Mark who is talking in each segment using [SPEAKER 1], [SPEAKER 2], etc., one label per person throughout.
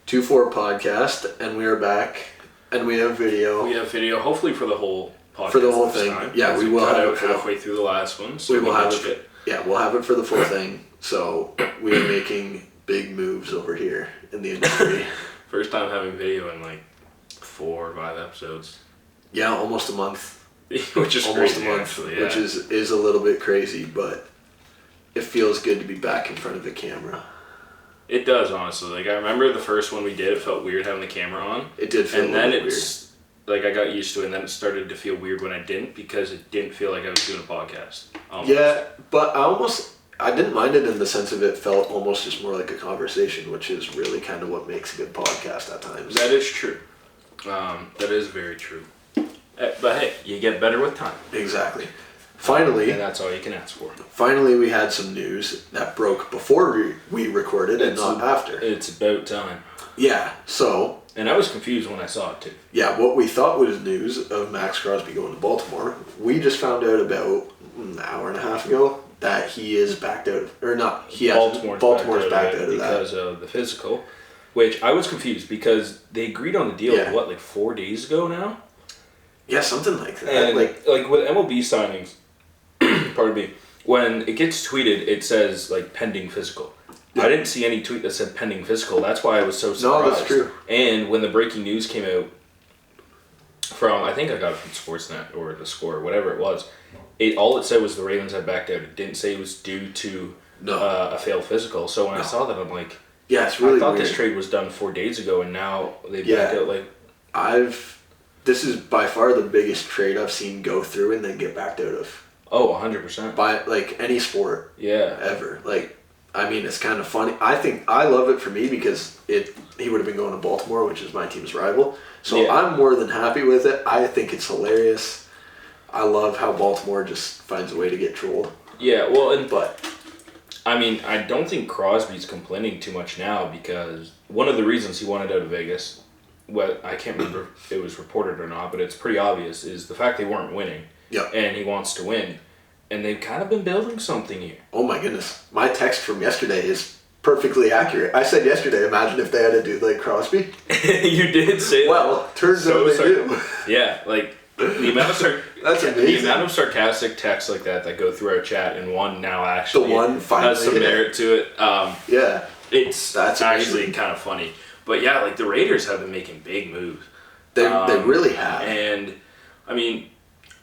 [SPEAKER 1] 2-4 podcast, and we are back, and we have video.
[SPEAKER 2] We have video, hopefully for the whole podcast.
[SPEAKER 1] For the whole thing, yeah, we will
[SPEAKER 2] cut
[SPEAKER 1] have
[SPEAKER 2] out
[SPEAKER 1] it for
[SPEAKER 2] halfway through the last one, so
[SPEAKER 1] we will have
[SPEAKER 2] it.
[SPEAKER 1] it. Yeah, we'll have it for the full thing. So we are making big moves over here in the industry.
[SPEAKER 2] First time having video in like 4 or 5 episodes.
[SPEAKER 1] Yeah, almost a month.
[SPEAKER 2] Which is
[SPEAKER 1] almost
[SPEAKER 2] crazy,
[SPEAKER 1] a month,
[SPEAKER 2] actually, yeah.
[SPEAKER 1] which is a little bit crazy, but it feels good to be back in front of the camera.
[SPEAKER 2] It does, honestly. Like, I remember the first one we did, it felt weird having the camera on.
[SPEAKER 1] It did feel
[SPEAKER 2] and
[SPEAKER 1] a
[SPEAKER 2] then
[SPEAKER 1] little
[SPEAKER 2] it's weird. Like, I got used to it, and then it started to feel weird when I didn't, because it didn't feel like I was doing a podcast. Almost.
[SPEAKER 1] Yeah, but I didn't mind it in the sense of it felt almost just more like a conversation, which is really kind of what makes a good podcast at times.
[SPEAKER 2] That is true. That is very true. But hey, you get better with time.
[SPEAKER 1] Exactly. Finally,
[SPEAKER 2] and that's all you can ask for.
[SPEAKER 1] Finally, we had some news that broke before we recorded and not after.
[SPEAKER 2] It's about time.
[SPEAKER 1] Yeah, so...
[SPEAKER 2] And I was confused when I saw it, too.
[SPEAKER 1] Yeah, what we thought was news of Max Crosby going to Baltimore, we just found out about an hour and a half ago that he is backed out of... Or not, Baltimore's backed out of that.
[SPEAKER 2] Because of the physical, which I was confused because they agreed on the deal, like 4 days ago now?
[SPEAKER 1] Yeah, something like that.
[SPEAKER 2] And like with MLB signings, pardon me, when it gets tweeted, it says like pending physical. Yeah. I didn't see any tweet that said pending physical. That's why I was so surprised.
[SPEAKER 1] No, that's true.
[SPEAKER 2] And when the breaking news came out from, I think I got it from Sportsnet or The Score, whatever it was, all it said was the Ravens had backed out. It didn't say it was due to a failed physical. So when I saw that, I'm like,
[SPEAKER 1] yeah, it's really
[SPEAKER 2] I thought
[SPEAKER 1] weird.
[SPEAKER 2] This trade was done 4 days ago, and now they backed out. Like,
[SPEAKER 1] This is by far the biggest trade I've seen go through and then get backed out of.
[SPEAKER 2] Oh, 100%.
[SPEAKER 1] By, like, any sport.
[SPEAKER 2] Yeah.
[SPEAKER 1] Ever. Like, I mean, it's kind of funny. I love it for me because he would have been going to Baltimore, which is my team's rival. So I'm more than happy with it. I think it's hilarious. I love how Baltimore just finds a way to get trolled.
[SPEAKER 2] Yeah, well, but I mean, I don't think Crosby's complaining too much now because one of the reasons he wanted out of Vegas, well, I can't remember if it was reported or not, but it's pretty obvious, is the fact they weren't winning.
[SPEAKER 1] Yeah.
[SPEAKER 2] And he wants to win. And they've kind of been building something here.
[SPEAKER 1] Oh my goodness. My text from yesterday is perfectly accurate. I said yesterday, imagine if they had a dude like Crosby.
[SPEAKER 2] You did say that.
[SPEAKER 1] Well, turns out they do.
[SPEAKER 2] Yeah, like the amount of
[SPEAKER 1] That's amazing.
[SPEAKER 2] The amount of sarcastic texts like that go through our chat, and one now actually has some merit to it.
[SPEAKER 1] Yeah.
[SPEAKER 2] That's actually kind of funny. But yeah, like the Raiders have been making big moves.
[SPEAKER 1] They really have.
[SPEAKER 2] And I mean,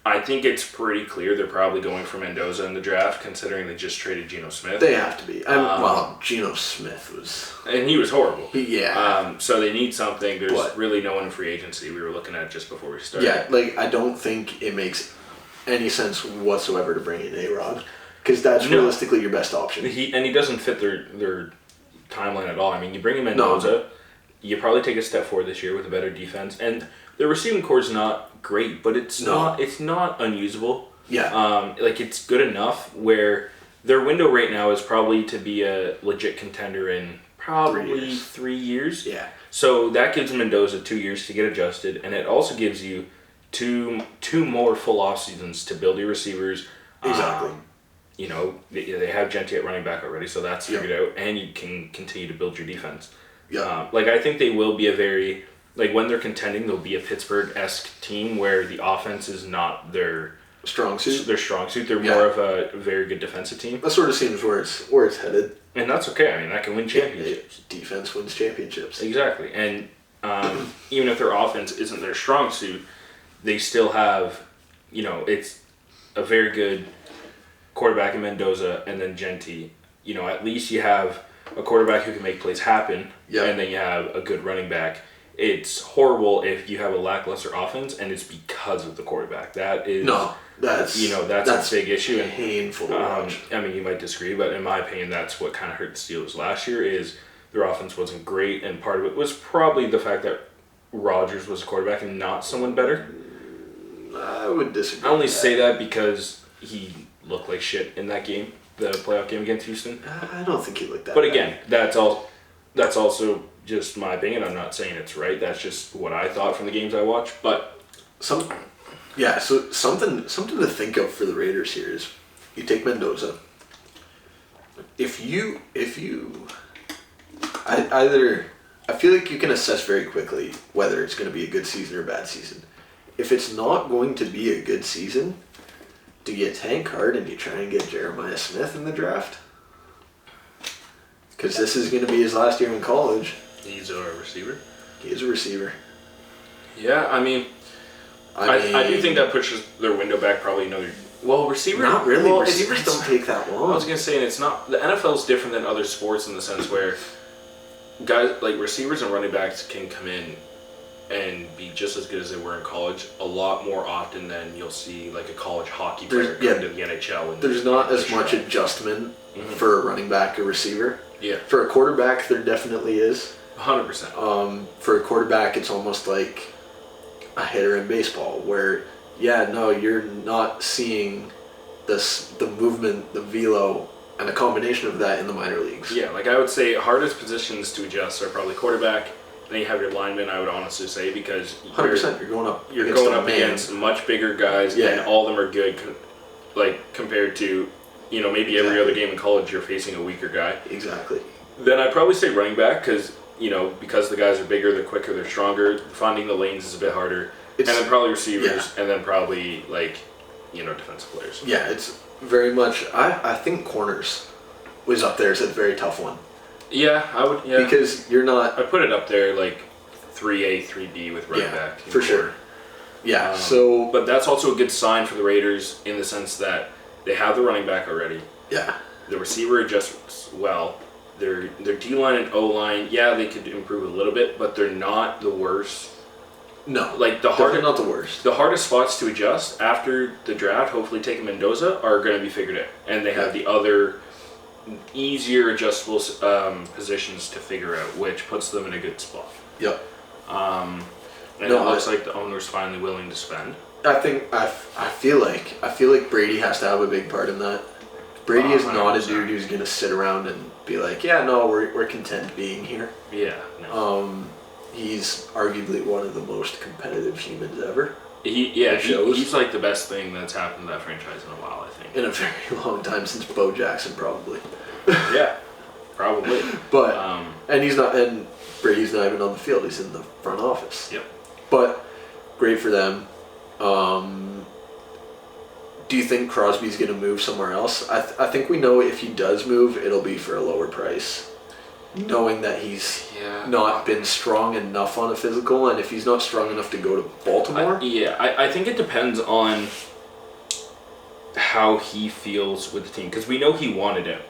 [SPEAKER 2] I think it's pretty clear they're probably going for Mendoza in the draft, considering they just traded Geno Smith.
[SPEAKER 1] They have to be. Well, Geno Smith was...
[SPEAKER 2] And he was horrible.
[SPEAKER 1] Yeah.
[SPEAKER 2] So they need something. There's really no one in free agency. We were looking at just before we started.
[SPEAKER 1] Yeah, like, I don't think it makes any sense whatsoever to bring in A-Rod, because that's realistically your best option.
[SPEAKER 2] He doesn't fit their timeline at all. I mean, you bring in Mendoza, you probably take a step forward this year with a better defense, and the receiving core is not great, but it's not unusable.
[SPEAKER 1] Yeah.
[SPEAKER 2] Like, it's good enough where their window right now is probably to be a legit contender in probably 3 years.
[SPEAKER 1] Yeah.
[SPEAKER 2] So that gives Mendoza 2 years to get adjusted, and it also gives you two more full off seasons to build your receivers.
[SPEAKER 1] Exactly.
[SPEAKER 2] You know, they have Gentry at running back already, so that's figured out, and you can continue to build your defense.
[SPEAKER 1] Yeah.
[SPEAKER 2] Like, I think they will be a very... Like, when they're contending, they'll be a Pittsburgh-esque team where the offense is not their...
[SPEAKER 1] strong suit.
[SPEAKER 2] They're more of a very good defensive team.
[SPEAKER 1] That sort of seems where it's headed.
[SPEAKER 2] And that's okay. I mean, that can win championships.
[SPEAKER 1] Defense wins championships.
[SPEAKER 2] Exactly. And even if their offense isn't their strong suit, they still have, it's a very good quarterback in Mendoza and then Gentry. At least you have a quarterback who can make plays happen, and then you have a good running back. It's horrible if you have a lackluster offense and it's because of the quarterback. That is that's a big issue and
[SPEAKER 1] painful to watch.
[SPEAKER 2] I mean, you might disagree, but in my opinion, that's what kind of hurt the Steelers last year. Is their offense wasn't great, and part of it was probably the fact that Rodgers was a quarterback and not someone better.
[SPEAKER 1] I would disagree.
[SPEAKER 2] I only say that because he looked like shit in that game, the playoff game against Houston.
[SPEAKER 1] I don't think he looked that.
[SPEAKER 2] But again, that's also just my opinion. I'm not saying it's right. That's just what I thought from the games I watched. But
[SPEAKER 1] so something to think of for the Raiders here is you take Mendoza. If you either I feel like you can assess very quickly whether it's going to be a good season or a bad season. If it's not going to be a good season, do you tank hard and you try and get Jeremiah Smith in the draft? Because this is going to be his last year in college.
[SPEAKER 2] He's a receiver?
[SPEAKER 1] He is a receiver.
[SPEAKER 2] Yeah, I mean, I do think that pushes their window back probably another... Well, receiver...
[SPEAKER 1] Not really.
[SPEAKER 2] Well,
[SPEAKER 1] Receivers don't take that long.
[SPEAKER 2] I was going to say, and it's not... The NFL is different than other sports in the sense where guys, like receivers and running backs can come in and be just as good as they were in college a lot more often than you'll see like a college hockey player come to the NHL.
[SPEAKER 1] There's not as much adjustment for a running back or receiver.
[SPEAKER 2] Yeah.
[SPEAKER 1] For a quarterback, there definitely is.
[SPEAKER 2] 100%.
[SPEAKER 1] For a quarterback, it's almost like a hitter in baseball where, you're not seeing the movement, the velo, and a combination of that in the minor leagues.
[SPEAKER 2] Yeah, like I would say hardest positions to adjust are probably quarterback. Then you have your lineman, I would honestly say, because
[SPEAKER 1] 100% you're going up
[SPEAKER 2] against much bigger guys, and all of them are good, compared to, maybe every other game in college you're facing a weaker guy.
[SPEAKER 1] Exactly.
[SPEAKER 2] Then I'd probably say running back because the guys are bigger, they're quicker, they're stronger. Finding the lanes is a bit harder. And then probably receivers, and then probably defensive players.
[SPEAKER 1] Yeah, it's very much. I think corners was up there as a very tough one.
[SPEAKER 2] Yeah, I would. Yeah,
[SPEAKER 1] because you're not.
[SPEAKER 2] I put it up there like 3A, 3B with running back.
[SPEAKER 1] For sure. Yeah.
[SPEAKER 2] But that's also a good sign for the Raiders in the sense that they have the running back already.
[SPEAKER 1] Yeah.
[SPEAKER 2] The receiver adjusts well. Their D line and O line, they could improve a little bit, but they're not the worst.
[SPEAKER 1] No,
[SPEAKER 2] they're
[SPEAKER 1] not the worst.
[SPEAKER 2] The hardest spots to adjust after the draft, hopefully taking Mendoza, are going to be figured out, and they have the other easier adjustable positions to figure out, which puts them in a good spot.
[SPEAKER 1] Yep.
[SPEAKER 2] It looks like the owner's finally willing to spend.
[SPEAKER 1] I feel like Brady has to have a big part in that. Brady is not a dude who's going to sit around and be like, we're content being here.
[SPEAKER 2] Yeah. No.
[SPEAKER 1] He's arguably one of the most competitive humans ever.
[SPEAKER 2] He's like the best thing that's happened to that franchise in a while, I think.
[SPEAKER 1] In a very long time, since Bo Jackson, probably.
[SPEAKER 2] Yeah, probably.
[SPEAKER 1] But and Brady's not even on the field; he's in the front office.
[SPEAKER 2] Yep.
[SPEAKER 1] But great for them. Do you think Crosby's going to move somewhere else? I think we know if he does move, it'll be for a lower price. Knowing that he's not been strong enough on a physical, and if he's not strong enough to go to Baltimore...
[SPEAKER 2] I think it depends on how he feels with the team, because we know he wanted out.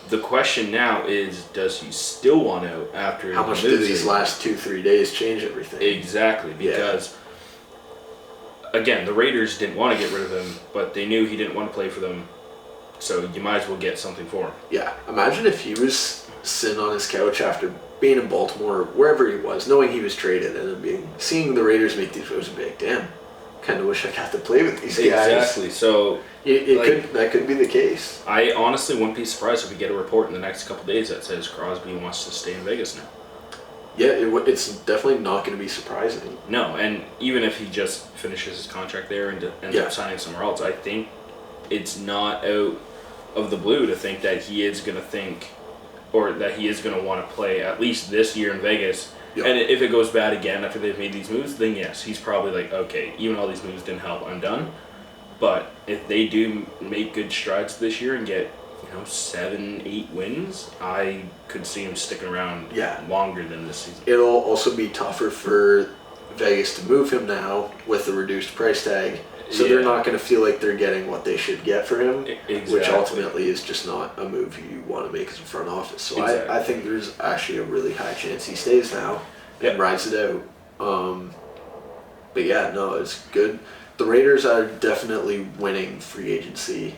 [SPEAKER 2] The question now is, does he still want out after...
[SPEAKER 1] How much did these last 2-3 days change everything?
[SPEAKER 2] Exactly, because, again, the Raiders didn't want to get rid of him, but they knew he didn't want to play for them, so you might as well get something for him.
[SPEAKER 1] Yeah, imagine if he was sitting on his couch after being in Baltimore or wherever he was, knowing he was traded, and then seeing the Raiders make these moves and be like, damn, kind of wish I got to play with these guys.
[SPEAKER 2] Exactly. So
[SPEAKER 1] that could be the case.
[SPEAKER 2] I honestly wouldn't be surprised if we get a report in the next couple of days that says Crosby wants to stay in Vegas now.
[SPEAKER 1] Yeah, it's definitely not going to be surprising.
[SPEAKER 2] No, and even if he just finishes his contract there and ends up signing somewhere else, I think it's not out of the blue to think that he is going to want to play at least this year in Vegas. Yep. And if it goes bad again after they've made these moves, then yes, he's probably like, okay, even all these moves didn't help, I'm done. But if they do make good strides this year and get 7-8 wins, I could see him sticking around longer than this season.
[SPEAKER 1] It'll also be tougher for Vegas to move him now with the reduced price tag. So they're not going to feel like they're getting what they should get for him, which ultimately is just not a move you want to make as a front office. So I think there's actually a really high chance he stays now and rides it out. But it's good. The Raiders are definitly winning free agency.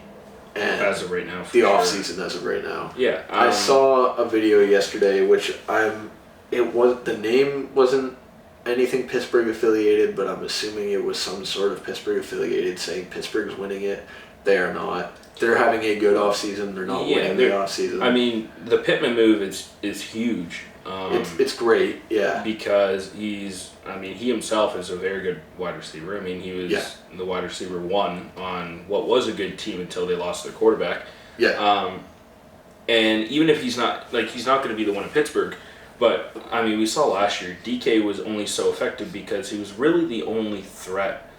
[SPEAKER 1] And
[SPEAKER 2] as of right now,
[SPEAKER 1] the offseason as of right now.
[SPEAKER 2] Yeah.
[SPEAKER 1] I saw a video yesterday, which the name wasn't anything Pittsburgh affiliated, but I'm assuming it was some sort of Pittsburgh affiliated saying Pittsburgh's winning it. They are not. They're having a good offseason. They're not winning the offseason.
[SPEAKER 2] I mean, the Pittman move is huge.
[SPEAKER 1] It's great,
[SPEAKER 2] because he himself is a very good wide receiver. I mean, he was the wide receiver 1 on what was a good team until they lost their quarterback.
[SPEAKER 1] Yeah.
[SPEAKER 2] And even if he's not going to be the one in Pittsburgh, But, I mean, we saw last year, DK was only so effective because he was really the only threat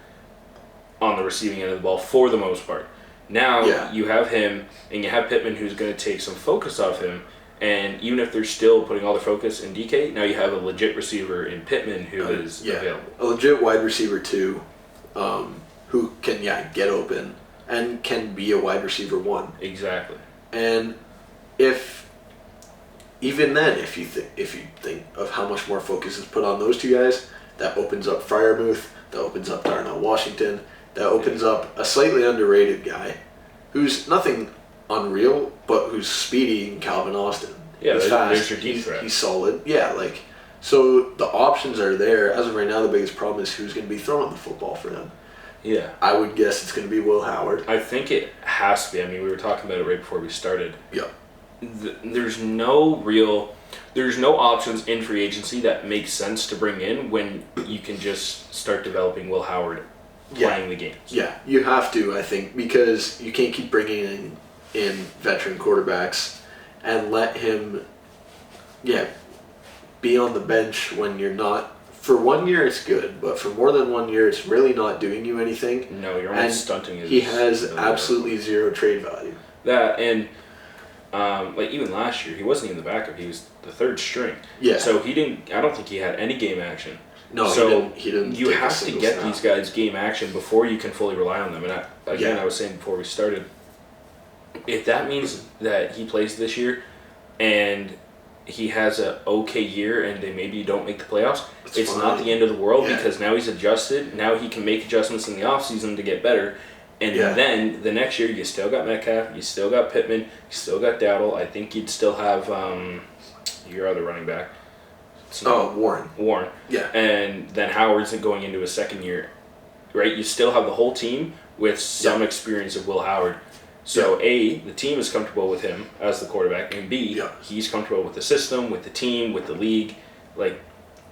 [SPEAKER 2] on the receiving end of the ball for the most part. Now, you have him, and you have Pittman, who's going to take some focus off him, and even if they're still putting all the focus in DK, now you have a legit receiver in Pittman who is available.
[SPEAKER 1] A legit wide receiver, too, who can, get open and can be a wide receiver 1.
[SPEAKER 2] Exactly.
[SPEAKER 1] And even then, if you think of how much more focus is put on those two guys, that opens up Freiermuth, that opens up Darnell Washington, that opens up a slightly underrated guy who's nothing unreal, but who's speedy in Calvin Austin.
[SPEAKER 2] Yeah,
[SPEAKER 1] he's fast. He's solid. Yeah, so the options are there. As of right now, the biggest problem is who's going to be throwing the football for them.
[SPEAKER 2] Yeah.
[SPEAKER 1] I would guess it's going to be Will Howard.
[SPEAKER 2] I think it has to be. I mean, we were talking about it right before we started.
[SPEAKER 1] Yeah.
[SPEAKER 2] There's no options in free agency that make sense to bring in when you can just start developing Will Howard playing the games.
[SPEAKER 1] Yeah, you have to, I think, because you can't keep bringing in veteran quarterbacks and let him, be on the bench when you're not. For 1 year, it's good, but for more than 1 year, it's really not doing you anything.
[SPEAKER 2] No, you're only stunting his.
[SPEAKER 1] He has absolutely zero trade value.
[SPEAKER 2] That and. Even last year, he wasn't even the backup. He was the third string.
[SPEAKER 1] Yeah.
[SPEAKER 2] So he didn't. I don't think he had any game action.
[SPEAKER 1] No,
[SPEAKER 2] so
[SPEAKER 1] he didn't.
[SPEAKER 2] You have to get these guys game action before you can fully rely on them. And I was saying before we started, if that means that he plays this year, and he has a okay year, and they maybe don't make the playoffs, it's fine. Not the end of the world because now he's adjusted. Now he can make adjustments in the offseason to get better. And then the next year, you still got Metcalf, you still got Pittman, you still got Dowdle. I think you'd still have your other running back.
[SPEAKER 1] Warren.
[SPEAKER 2] Warren.
[SPEAKER 1] Yeah.
[SPEAKER 2] And then Howard's going into his second year, right? You still have the whole team with some experience of Will Howard. So, A, the team is comfortable with him as the quarterback, and B, he's comfortable with the system, with the team, with the league.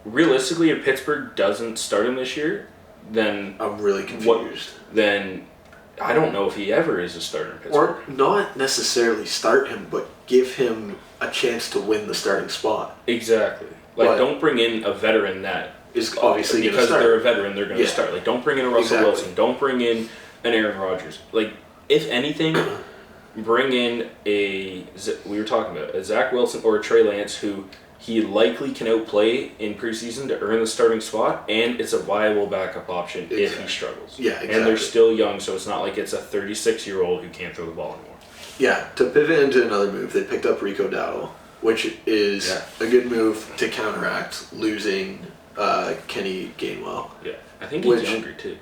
[SPEAKER 2] Realistically, if Pittsburgh doesn't start him this year, then...
[SPEAKER 1] I'm really confused.
[SPEAKER 2] Then... I don't know if he ever is a starter in Pittsburgh.
[SPEAKER 1] Or not necessarily start him, but give him a chance to win the starting spot.
[SPEAKER 2] Exactly. Don't bring in a veteran that
[SPEAKER 1] is obviously
[SPEAKER 2] because they're a veteran, they're going to start. Don't bring in a Russell Wilson. Don't bring in an Aaron Rodgers. If anything, bring in we were talking about a Zach Wilson or a Trey Lance who he likely can outplay in preseason to earn the starting spot, and it's a viable backup option if he struggles.
[SPEAKER 1] Yeah, exactly.
[SPEAKER 2] And they're still young, so it's not like it's a 36-year-old who can't throw the ball anymore.
[SPEAKER 1] Yeah, to pivot into another move, they picked up Rico Dowdle, which is a good move to counteract losing Kenny Gainwell.
[SPEAKER 2] Yeah, I think he's younger too.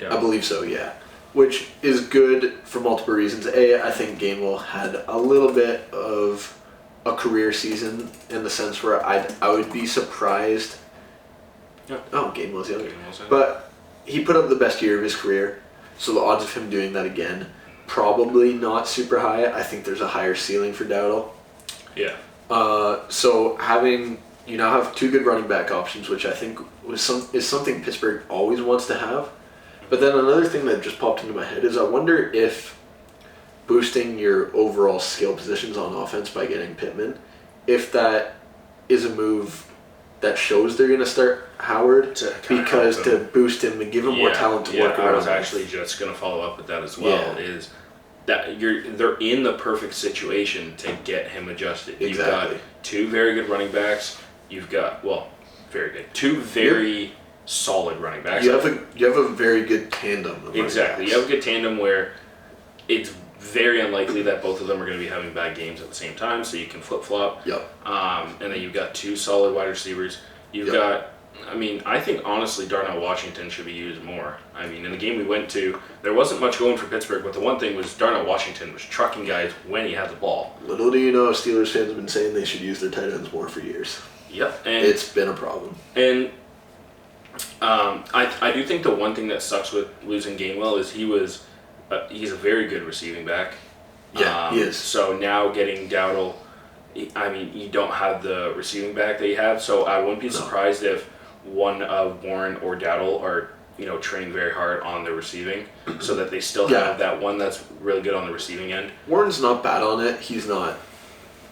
[SPEAKER 1] I believe so, yeah. Which is good for multiple reasons. A, I think Gainwell had a little bit of a career season in the sense where I would be surprised.
[SPEAKER 2] Yeah.
[SPEAKER 1] Oh, Gainwell's younger. But he put up the best year of his career, so the odds of him doing that again, probably not super high. I think there's a higher ceiling for Dowdle.
[SPEAKER 2] Yeah.
[SPEAKER 1] So you now have two good running back options, which I think is something Pittsburgh always wants to have. But then another thing that just popped into my head is I wonder if boosting your overall skill positions on offense by getting Pittman, if that is a move that shows they're going to start Howard to boost him and give him more talent to work around.
[SPEAKER 2] I was actually just going to follow up with that as well. Is that they're in the perfect situation to get him adjusted.
[SPEAKER 1] Exactly.
[SPEAKER 2] You've got two very good running backs. You've got very good. Two very solid running backs.
[SPEAKER 1] You have a very good tandem.
[SPEAKER 2] Exactly. You have a good tandem where it's very unlikely that both of them are going to be having bad games at the same time, so you can flip-flop.
[SPEAKER 1] Yep.
[SPEAKER 2] And then you've got two solid wide receivers. You've got, I think honestly Darnell Washington should be used more. In the game we went to, there wasn't much going for Pittsburgh, but the one thing was Darnell Washington was trucking guys when he had the ball.
[SPEAKER 1] Little do you know, Steelers fans have been saying they should use their tight ends more for years.
[SPEAKER 2] Yep. And
[SPEAKER 1] it's been a problem.
[SPEAKER 2] And I do think the one thing that sucks with losing Gainwell is he's a very good receiving back.
[SPEAKER 1] Yeah, he is.
[SPEAKER 2] So now getting Dowdle, you don't have the receiving back that you have, so I wouldn't be surprised if one of Warren or Dowdle are, trained very hard on the receiving so that they still have that one that's really good on the receiving end.
[SPEAKER 1] Warren's not bad on it. He's not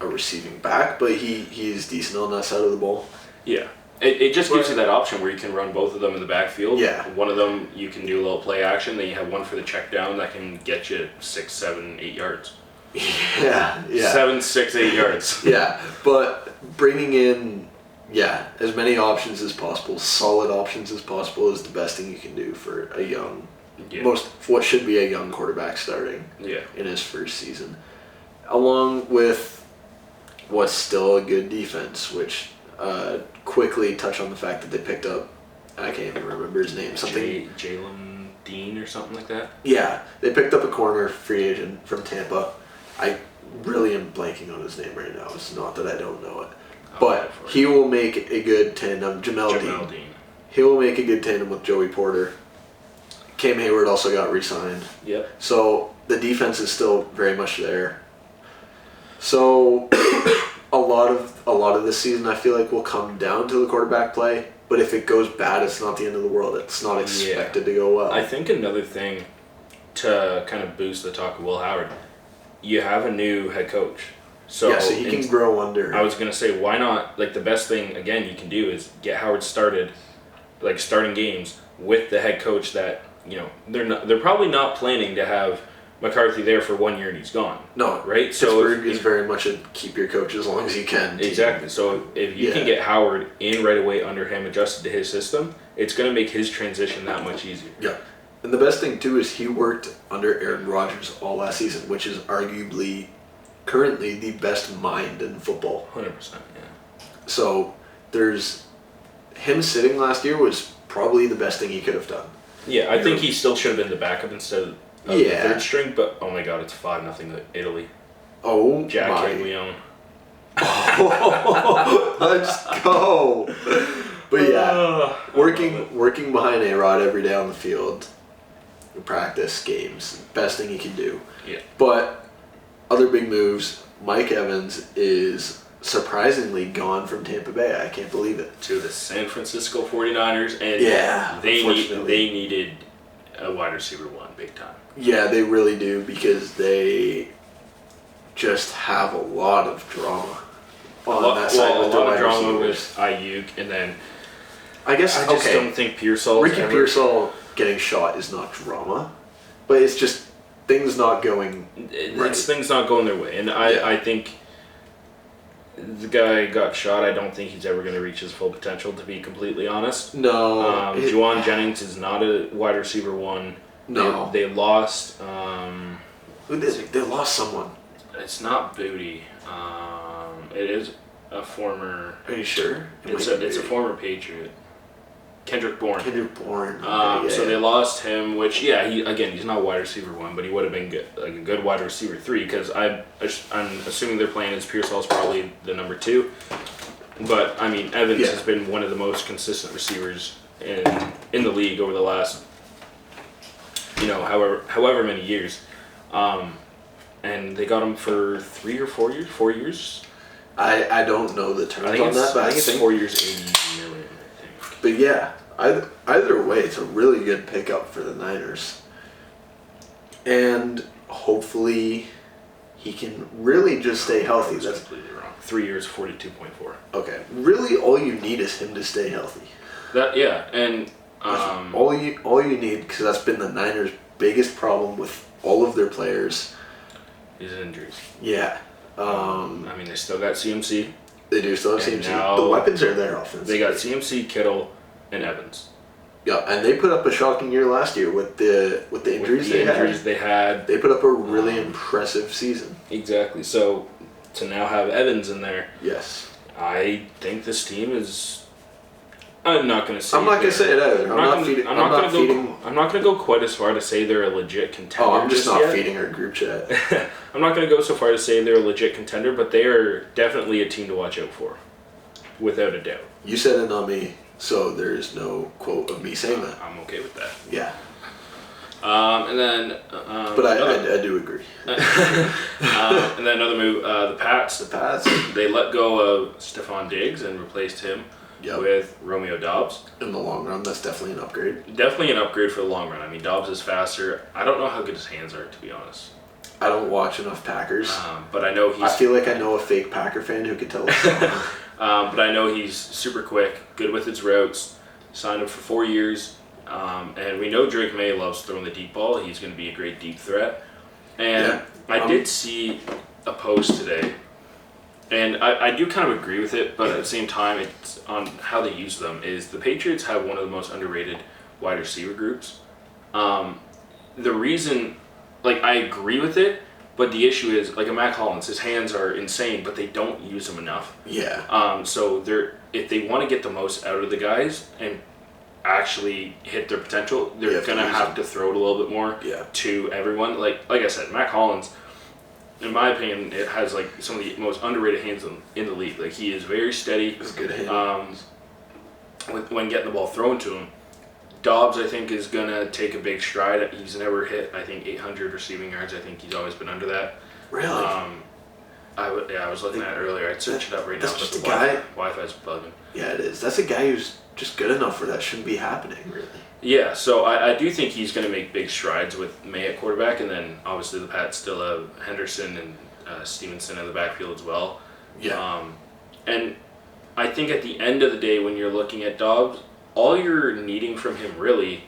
[SPEAKER 1] a receiving back, but he's decent on that side of the ball.
[SPEAKER 2] Yeah. It just gives you that option where you can run both of them in the backfield.
[SPEAKER 1] Yeah.
[SPEAKER 2] One of them, you can do a little play action. Then you have one for the check down that can get you 6, 7, 8 yards.
[SPEAKER 1] Yeah.
[SPEAKER 2] 7, 6, 8 yards.
[SPEAKER 1] Yeah, but bringing in, as many options as possible, solid options as possible is the best thing you can do for a young, what should be a young quarterback starting in his first season. Along with what's still a good defense, which quickly touch on the fact that they picked up, I can't even remember his name, something.
[SPEAKER 2] Jalen Dean or something like that?
[SPEAKER 1] Yeah, they picked up a corner free agent from Tampa. I really am blanking on his name right now. It's not that I don't know it. But he will make a good tandem. Jamel Dean. He will make a good tandem with Joey Porter. Cam Hayward also got re-signed.
[SPEAKER 2] Yep.
[SPEAKER 1] So the defense is still very much there. So a lot of this season I feel like will come down to the quarterback play. But if it goes bad, it's not the end of the world. It's not expected to go well.
[SPEAKER 2] I think another thing to kind of boost the talk of Will Howard, you have a new head coach. So
[SPEAKER 1] he can grow under.
[SPEAKER 2] I was going to say, why not, like the best thing, again, you can do is get Howard started, like starting games with the head coach that, they're probably not planning to have McCarthy there for 1 year and he's gone.
[SPEAKER 1] No.
[SPEAKER 2] Right?
[SPEAKER 1] Pittsburgh is very much a keep your coach as long as you can.
[SPEAKER 2] Exactly. So if you can get Howard in right away under him, adjusted to his system, it's going to make his transition that much easier.
[SPEAKER 1] Yeah. And the best thing, too, is he worked under Aaron Rodgers all last season, which is arguably currently the best mind in football.
[SPEAKER 2] 100%, yeah.
[SPEAKER 1] So there's him sitting last year was probably the best thing he could have done.
[SPEAKER 2] Yeah, I think he still should have been the backup instead of the third string, but oh my god, it's 5-0 to Italy.
[SPEAKER 1] Oh,
[SPEAKER 2] Jack Caglione.
[SPEAKER 1] Oh, let's go. But working behind A-Rod every day on the field, practice, games, best thing he can do.
[SPEAKER 2] Yeah.
[SPEAKER 1] But other big moves, Mike Evans is surprisingly gone from Tampa Bay. I can't believe it.
[SPEAKER 2] To the San Francisco 49ers, and they needed a wide receiver one big time.
[SPEAKER 1] Yeah, they really do, because they just have a lot of drama on that side.
[SPEAKER 2] A lot of drama with Ayuk, and then I just don't think Pearsall.
[SPEAKER 1] Ricky Pearsall getting shot is not drama, but it's just things not going right.
[SPEAKER 2] It's things not going their way, and I think the guy got shot. I don't think he's ever going to reach his full potential, to be completely honest.
[SPEAKER 1] No.
[SPEAKER 2] Juwan Jennings is not a wide receiver one.
[SPEAKER 1] No.
[SPEAKER 2] They lost.
[SPEAKER 1] They lost someone.
[SPEAKER 2] It's not Booty. It is a former.
[SPEAKER 1] Are you sure?
[SPEAKER 2] It's a former Patriot. Kendrick Bourne.
[SPEAKER 1] Okay,
[SPEAKER 2] so they lost him, which he's not wide receiver one, but he would have been good, like a good wide receiver 3, because I'm assuming their plan is Pearsall's probably the number 2. But I mean, Evans has been one of the most consistent receivers in the league over the last however many years, and they got him for 3 or 4 years. 4 years.
[SPEAKER 1] I don't know the terms on that, but
[SPEAKER 2] I think it's 4 years, 80 million.
[SPEAKER 1] But yeah, either way, it's a really good pickup for the Niners. And hopefully he can really just stay healthy.
[SPEAKER 2] That's completely wrong. 3 years, 42.4.
[SPEAKER 1] Okay. Really, all you need is him to stay healthy.
[SPEAKER 2] And
[SPEAKER 1] all you need, because that's been the Niners' biggest problem with all of their players,
[SPEAKER 2] is injuries.
[SPEAKER 1] Yeah.
[SPEAKER 2] They still got CMC.
[SPEAKER 1] They do still have CMC. The weapons are there offensively.
[SPEAKER 2] They got CMC, Kittle, and Evans.
[SPEAKER 1] Yeah, and they put up a shocking year last year with the injuries
[SPEAKER 2] they had.
[SPEAKER 1] They put up a really impressive season.
[SPEAKER 2] Exactly. So to now have Evans in there,
[SPEAKER 1] yes,
[SPEAKER 2] I think this team is. I'm not going to say.
[SPEAKER 1] I'm not going to say it either.
[SPEAKER 2] I'm not going to go quite as far to say they're a legit contender.
[SPEAKER 1] Oh, I'm just not feeding our group chat.
[SPEAKER 2] I'm not going to go so far to say they're a legit contender, but they are definitely a team to watch out for, without a doubt.
[SPEAKER 1] You said it, not me, so there is no quote of me saying that.
[SPEAKER 2] I'm okay with that.
[SPEAKER 1] Yeah.
[SPEAKER 2] And then.
[SPEAKER 1] But I do agree.
[SPEAKER 2] And then another move, the Pats.
[SPEAKER 1] The Pats.
[SPEAKER 2] They let go of Stephon Diggs and replaced him. Yep. With Romeo Doubs.
[SPEAKER 1] In the long run, that's definitely an upgrade.
[SPEAKER 2] Definitely an upgrade for the long run. I mean, Doubs is faster. I don't know how good his hands are, to be honest.
[SPEAKER 1] I don't watch enough Packers.
[SPEAKER 2] But I know he's...
[SPEAKER 1] I feel like I know a fake Packer fan who could tell us.
[SPEAKER 2] But I know he's super quick, good with his routes, signed him for 4 years. And we know Drake May loves throwing the deep ball. He's going to be a great deep threat. And I did see a post today, and I do kind of agree with it, but at the same time, it's on how they use them. Is the Patriots have one of the most underrated wide receiver groups. The reason, like, I agree with it, but the issue is, like, a Mac Hollins, his hands are insane, but they don't use them enough.
[SPEAKER 1] Yeah.
[SPEAKER 2] So if they want to get the most out of the guys and actually hit their potential, they're going to have to throw it a little bit more to everyone. Like I said, Mac Hollins, in my opinion, it has like some of the most underrated hands in the league. Like, he is very steady.
[SPEAKER 1] It's good hands.
[SPEAKER 2] When getting the ball thrown to him. Dobbs, I think, is going to take a big stride. He's never hit, I think, 800 receiving yards. I think he's always been under that.
[SPEAKER 1] Really?
[SPEAKER 2] I was looking at it earlier. I'd search it up right now.
[SPEAKER 1] That's just a guy.
[SPEAKER 2] Wi-Fi's bugging.
[SPEAKER 1] Yeah, it is. That's a guy who's just good enough where that shouldn't be happening, really.
[SPEAKER 2] Yeah, so I do think he's going to make big strides with May at quarterback, and then obviously the Pats still have Henderson and Stevenson in the backfield as well.
[SPEAKER 1] Yeah.
[SPEAKER 2] And I think at the end of the day, when you're looking at Dobbs, all you're needing from him really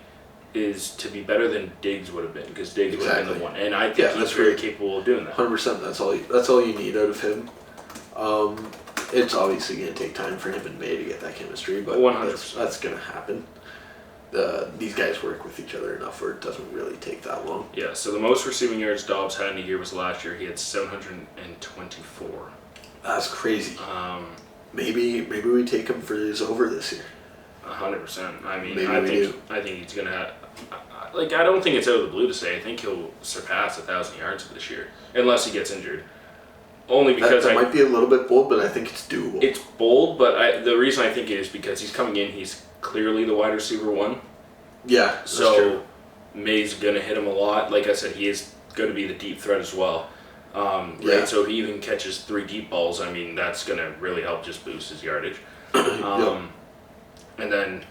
[SPEAKER 2] is to be better than Diggs would have been, because Diggs would have been the one, and I think he's very capable of doing that.
[SPEAKER 1] 100%. That's all you need out of him. It's obviously going to take time for him and May to get that chemistry, but
[SPEAKER 2] 100%.
[SPEAKER 1] That's going to happen. These guys work with each other enough where it doesn't really take that long.
[SPEAKER 2] Yeah, so the most receiving yards Dobbs had in a year was last year. He had 724.
[SPEAKER 1] That's crazy. Maybe we take him for his over this year.
[SPEAKER 2] 100%. I mean,
[SPEAKER 1] Maybe
[SPEAKER 2] I think he's going to have... Like, I don't think it's out of the blue to say. I think he'll surpass 1,000 yards this year, unless he gets injured. Only because
[SPEAKER 1] that might be a little bit bold, but I think it's doable.
[SPEAKER 2] It's bold, but the reason I think it is because he's coming in, he's clearly the wide receiver one.
[SPEAKER 1] Yeah, that's
[SPEAKER 2] so
[SPEAKER 1] true.
[SPEAKER 2] May's going to hit him a lot. Like I said, he is going to be the deep threat as well. Right, so if he even catches 3 deep balls, I mean, that's going to really help just boost his yardage. And then,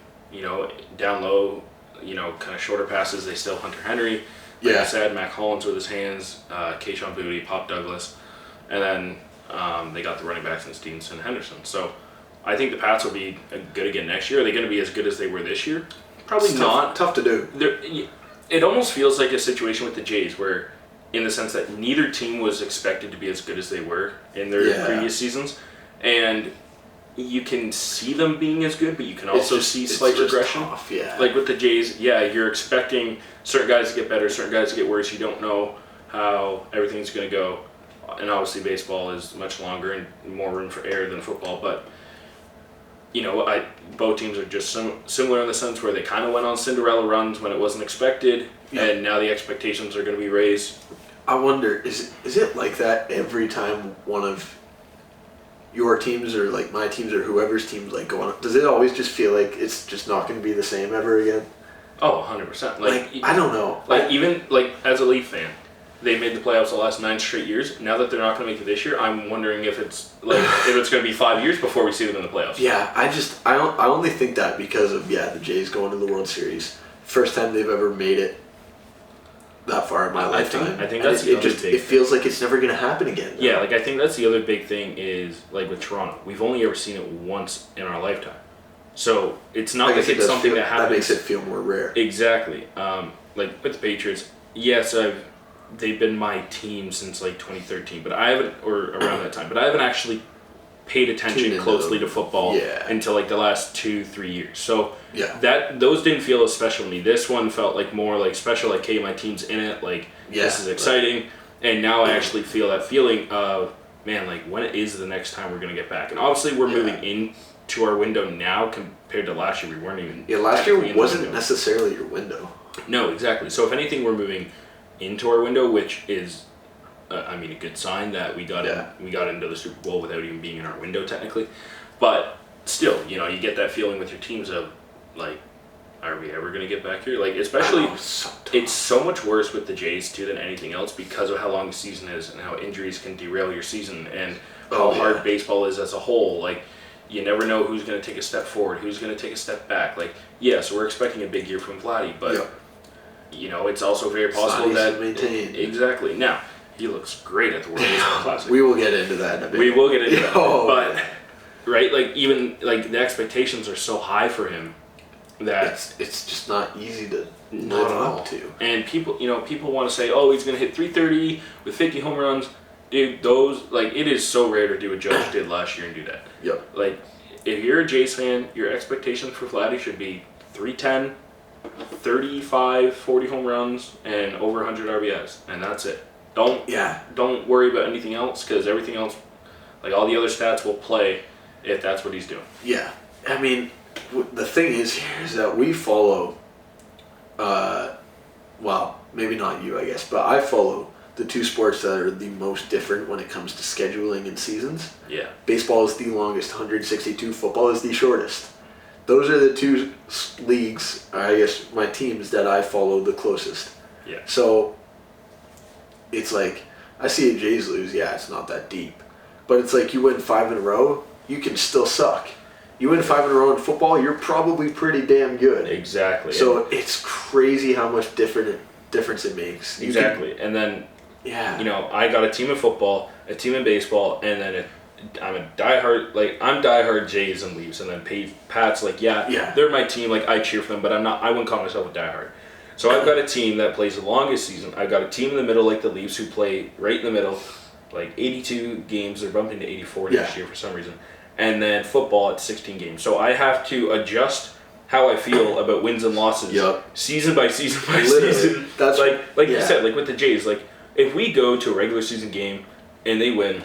[SPEAKER 2] down low, kind of shorter passes, they still Hunter Henry. Like I said, Mac Hollins with his hands, Kayshon Boutte, Pop Douglas. And then they got the running backs in Stevenson and Henderson. So I think the Pats will be good again next year. Are they going to be as good as they were this year? Probably
[SPEAKER 1] it's
[SPEAKER 2] not.
[SPEAKER 1] Tough to do.
[SPEAKER 2] It almost feels like a situation with the Jays where, in the sense that neither team was expected to be as good as they were in their previous seasons. And you can see them being as good, but you can also see slight regression.
[SPEAKER 1] Tough,
[SPEAKER 2] Like with the Jays, you're expecting certain guys to get better, certain guys to get worse. You don't know how everything's going to go. And obviously baseball is much longer and more room for error than football, but both teams are just similar in the sense where they kind of went on Cinderella runs when it wasn't expected, and now the expectations are going to be raised.
[SPEAKER 1] I wonder, is it like that every time one of your teams or like my teams or whoever's teams like go on? Does it always just feel like it's just not going to be the same ever again?
[SPEAKER 2] Oh, 100%. Like
[SPEAKER 1] I don't know.
[SPEAKER 2] Even as a Leaf fan, they made the playoffs the last 9 straight years. Now that they're not going to make it this year, I'm wondering if it's if it's going to be 5 years before we see them in the playoffs.
[SPEAKER 1] Yeah, I only think that because of the Jays going to the World Series. First time they've ever made it that far in my lifetime.
[SPEAKER 2] I think that's
[SPEAKER 1] it feels like it's never going to happen again.
[SPEAKER 2] Yeah, I think that's the other big thing is with Toronto. We've only ever seen it once in our lifetime. So it's not like it's something that happens.
[SPEAKER 1] That makes it feel more rare.
[SPEAKER 2] Exactly. With the Patriots, yes, they've been my team since 2013, but I haven't, or around that time, but I haven't actually paid attention closely to football until the last 2-3 years. So those didn't feel as special to me. This one felt more special. Hey, my team's in it. This is exciting. And now I actually feel that feeling of, man, when is the next time we're going to get back? And obviously we're moving into our window now compared to last year. We weren't even.
[SPEAKER 1] Yeah, last year wasn't necessarily your window.
[SPEAKER 2] No, exactly. So if anything, we're moving into our window, which is, a good sign that we got into the Super Bowl without even being in our window technically. But still, you get that feeling with your teams of are we ever going to get back here? Especially, it's so much worse with the Jays too than anything else because of how long the season is and how injuries can derail your season and how hard baseball is as a whole. You never know who's going to take a step forward, who's going to take a step back. So we're expecting a big year from Vladdy, but. It's also very possible that
[SPEAKER 1] maintain.
[SPEAKER 2] Exactly. Now, He looks great at the World Baseball Classic.
[SPEAKER 1] We will get into that in a bit.
[SPEAKER 2] We will get into that.
[SPEAKER 1] Oh.
[SPEAKER 2] But, right, like, even, like, the expectations are so high for him that...
[SPEAKER 1] It's just not easy to
[SPEAKER 2] Not
[SPEAKER 1] live
[SPEAKER 2] at all.
[SPEAKER 1] up to.
[SPEAKER 2] And people want to say, oh, he's going to hit 330 with 50 home runs. Dude, those, like, it is so rare to do what Judge did last year and do that.
[SPEAKER 1] Yep.
[SPEAKER 2] Like, if you're a Jays fan, your expectations for Vladdy should be 310, 35, 40 home runs, and over 100 RBIs. And that's it. Don't worry about anything else, because everything else, like, all the other stats will play if that's what he's doing.
[SPEAKER 1] Yeah. I mean, the thing is here is that we follow, well, maybe not you, I guess, but I follow the two sports that are the most different when it comes to scheduling and seasons.
[SPEAKER 2] Yeah.
[SPEAKER 1] Baseball is the longest, 162. Football is the shortest. Those are the two leagues, I guess, my teams that I follow the closest.
[SPEAKER 2] Yeah.
[SPEAKER 1] So, it's like, I see a Jays lose, yeah, it's not that deep. But it's like you win 5 in a row, you can still suck. You win 5 in a row in football, you're probably pretty damn good.
[SPEAKER 2] Exactly.
[SPEAKER 1] So it's crazy how much difference it makes.
[SPEAKER 2] Exactly. And then,
[SPEAKER 1] yeah,
[SPEAKER 2] I got a team in football, a team in baseball, and then I'm diehard Jays and Leafs, and then Pat's like, yeah, they're my team, like, I cheer for them, but I wouldn't call myself a diehard. So I've got a team that plays the longest season. I've got a team in the middle like the Leafs who play right in the middle, like 82 games. They're bumped into 84 next year for some reason. And then football at 16 games. So I have to adjust how I feel about wins and losses season by season by season. That's like you said, like with the Jays, like if we go to a regular season game and they win,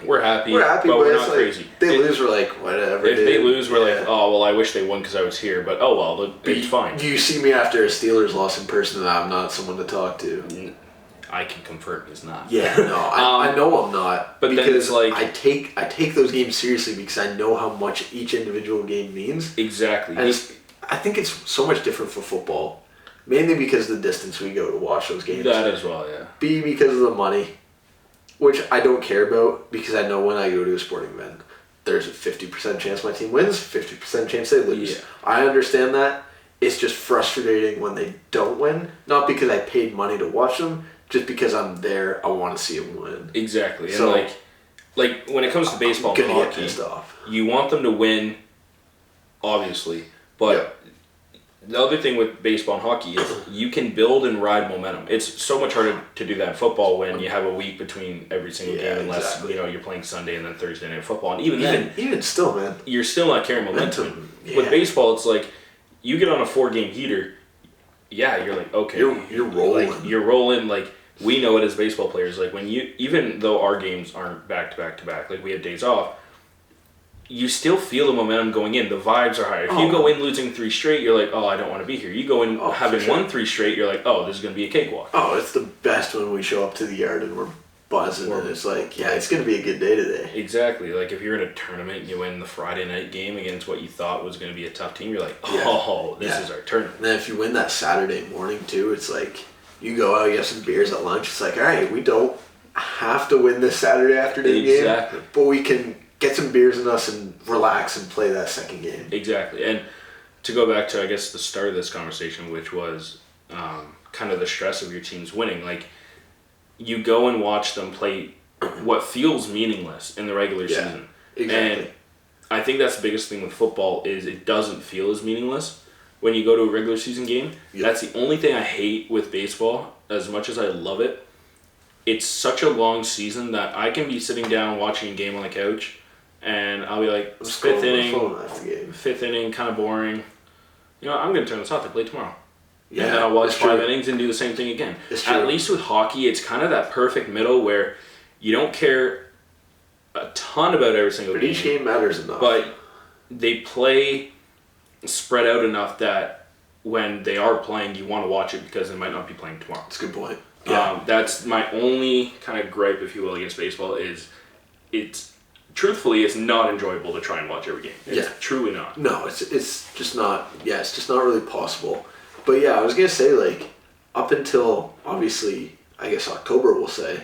[SPEAKER 2] we're happy, but we're not crazy.
[SPEAKER 1] They lose, we're like, whatever.
[SPEAKER 2] If they lose, we're like, oh, well, I wish they won because I was here, but oh, well, it's fine.
[SPEAKER 1] You see me after a Steelers loss in person, and I'm not someone to talk to.
[SPEAKER 2] I can confirm he's not.
[SPEAKER 1] Yeah, no, I know I'm not.
[SPEAKER 2] But then it's like...
[SPEAKER 1] I take those games seriously because I know how much each individual game means.
[SPEAKER 2] Exactly.
[SPEAKER 1] And I think it's so much different for football. Mainly because of the distance we go to watch those games.
[SPEAKER 2] That as well, yeah.
[SPEAKER 1] B, because of the money. Which I don't care about because I know when I go to a sporting event, there's a 50% chance my team wins, 50% chance they lose.
[SPEAKER 2] Yeah.
[SPEAKER 1] I understand that. It's just frustrating when they don't win. Not because I paid money to watch them, just because I'm there, I want to see them win.
[SPEAKER 2] Exactly.
[SPEAKER 1] So,
[SPEAKER 2] and like when it comes to baseball and hockey, you want them to win, obviously. But the other thing with baseball and hockey is you can build and ride momentum. It's so much harder to do that in football when you have a week between every single game, unless you're playing Sunday and then Thursday night football. And even
[SPEAKER 1] still, man,
[SPEAKER 2] you're still not carrying momentum. With baseball, it's like you get on a 4-game heater. Yeah, you're like, okay,
[SPEAKER 1] you're rolling.
[SPEAKER 2] Like, you're rolling. Like we know it as baseball players. Like when even though our games aren't back to back to back, like we have days off. You still feel the momentum going in. The vibes are higher. If you go in losing 3 straight, you're like, oh, I don't want to be here. You go in having won 3 straight, you're like, oh, this is going to be a cakewalk.
[SPEAKER 1] Oh, it's the best when we show up to the yard and we're buzzing and it's like, yeah, it's going to be a good day today.
[SPEAKER 2] Exactly. Like if you're in a tournament and you win the Friday night game against what you thought was going to be a tough team, you're like, oh, this is our tournament.
[SPEAKER 1] And then if you win that Saturday morning too, it's like, you go out, you have some beers at lunch. It's like, all right, we don't have to win this Saturday afternoon game, but we can get some beers in us and relax and play that second game.
[SPEAKER 2] Exactly. And to go back to, I guess, the start of this conversation, which was kind of the stress of your team's winning, like, you go and watch them play what feels meaningless in the regular season.
[SPEAKER 1] Exactly.
[SPEAKER 2] And I think that's the biggest thing with football is it doesn't feel as meaningless when you go to a regular season game. Yep. That's the only thing I hate with baseball, as much as I love it. It's such a long season that I can be sitting down watching a game on the couch and I'll be like, fifth inning, kind of boring. You know, I'm going to turn this off. They play tomorrow. Yeah, and then I'll watch 5 innings and do the same thing again. At least with hockey, it's kind of that perfect middle where you don't care a ton about every single game.
[SPEAKER 1] But each game matters enough.
[SPEAKER 2] But they play spread out enough that when they are playing, you want to watch it because they might not be playing tomorrow.
[SPEAKER 1] That's a good point. Yeah.
[SPEAKER 2] That's my only kind of gripe, if you will, against baseball is truthfully, it's not enjoyable to try and watch every game. It's truly not.
[SPEAKER 1] No, it's just not. Yeah, it's just not really possible. But yeah, I was gonna say, like, up until obviously, I guess October, we'll say,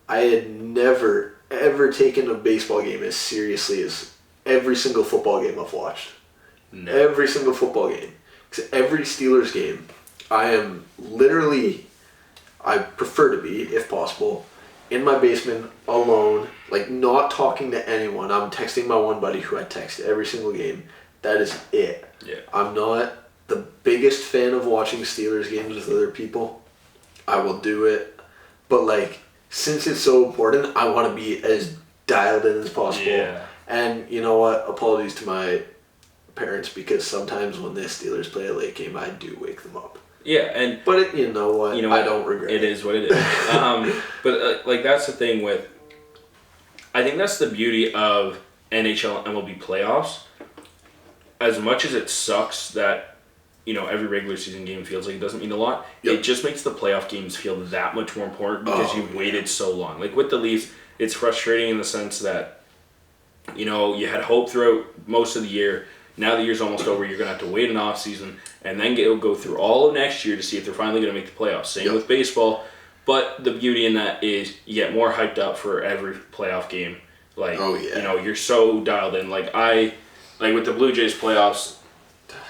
[SPEAKER 1] I had never ever taken a baseball game as seriously as every single football game I've watched. Never. Every single football game, because every Steelers game, I am literally. I prefer to be, if possible, in my basement alone, like not talking to anyone. I'm texting my one buddy who I text every single game. That is it.
[SPEAKER 2] Yeah.
[SPEAKER 1] I'm not the biggest fan of watching Steelers games with other people. I will do it, but like since it's so important, I want to be as dialed in as possible.
[SPEAKER 2] Yeah.
[SPEAKER 1] And you know what? Apologies to my parents because sometimes when the Steelers play a late game, I do wake them up.
[SPEAKER 2] Yeah,
[SPEAKER 1] but you know what? I don't regret it.
[SPEAKER 2] It is what it is. But like that's the thing with. I think that's the beauty of NHL and MLB playoffs. As much as it sucks that every regular season game feels like it doesn't mean a lot, it just makes the playoff games feel that much more important because you waited so long. Like with the Leafs, it's frustrating in the sense that you had hope throughout most of the year. Now the year's almost over, you're going to have to wait an off season and then go through all of next year to see if they're finally going to make the playoffs. Same with baseball. But the beauty in that is you get more hyped up for every playoff game. Like, you're so dialed in. Like with the Blue Jays playoffs,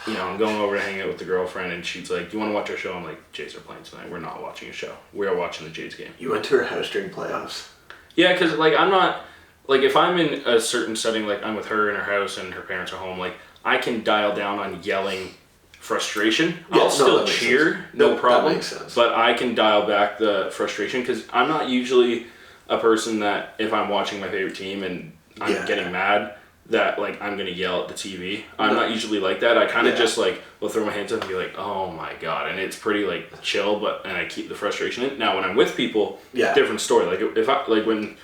[SPEAKER 2] I'm going over to hang out with the girlfriend and she's like, do you want to watch our show? I'm like, Jays are playing tonight. We're not watching a show. We are watching the Jays game.
[SPEAKER 1] You went to her house during playoffs?
[SPEAKER 2] Yeah, because I'm not, if I'm in a certain setting, like I'm with her in her house and her parents are home, I can dial down on yelling frustration. I'll still cheer, no problem. That makes sense. But I can dial back the frustration because I'm not usually a person that if I'm watching my favorite team and I'm getting mad that I'm gonna yell at the TV. I'm not usually like that. I kind of just will throw my hands up and be like, oh my god, and it's pretty chill. And I keep the frustration in. Now when I'm with people, different story. If I when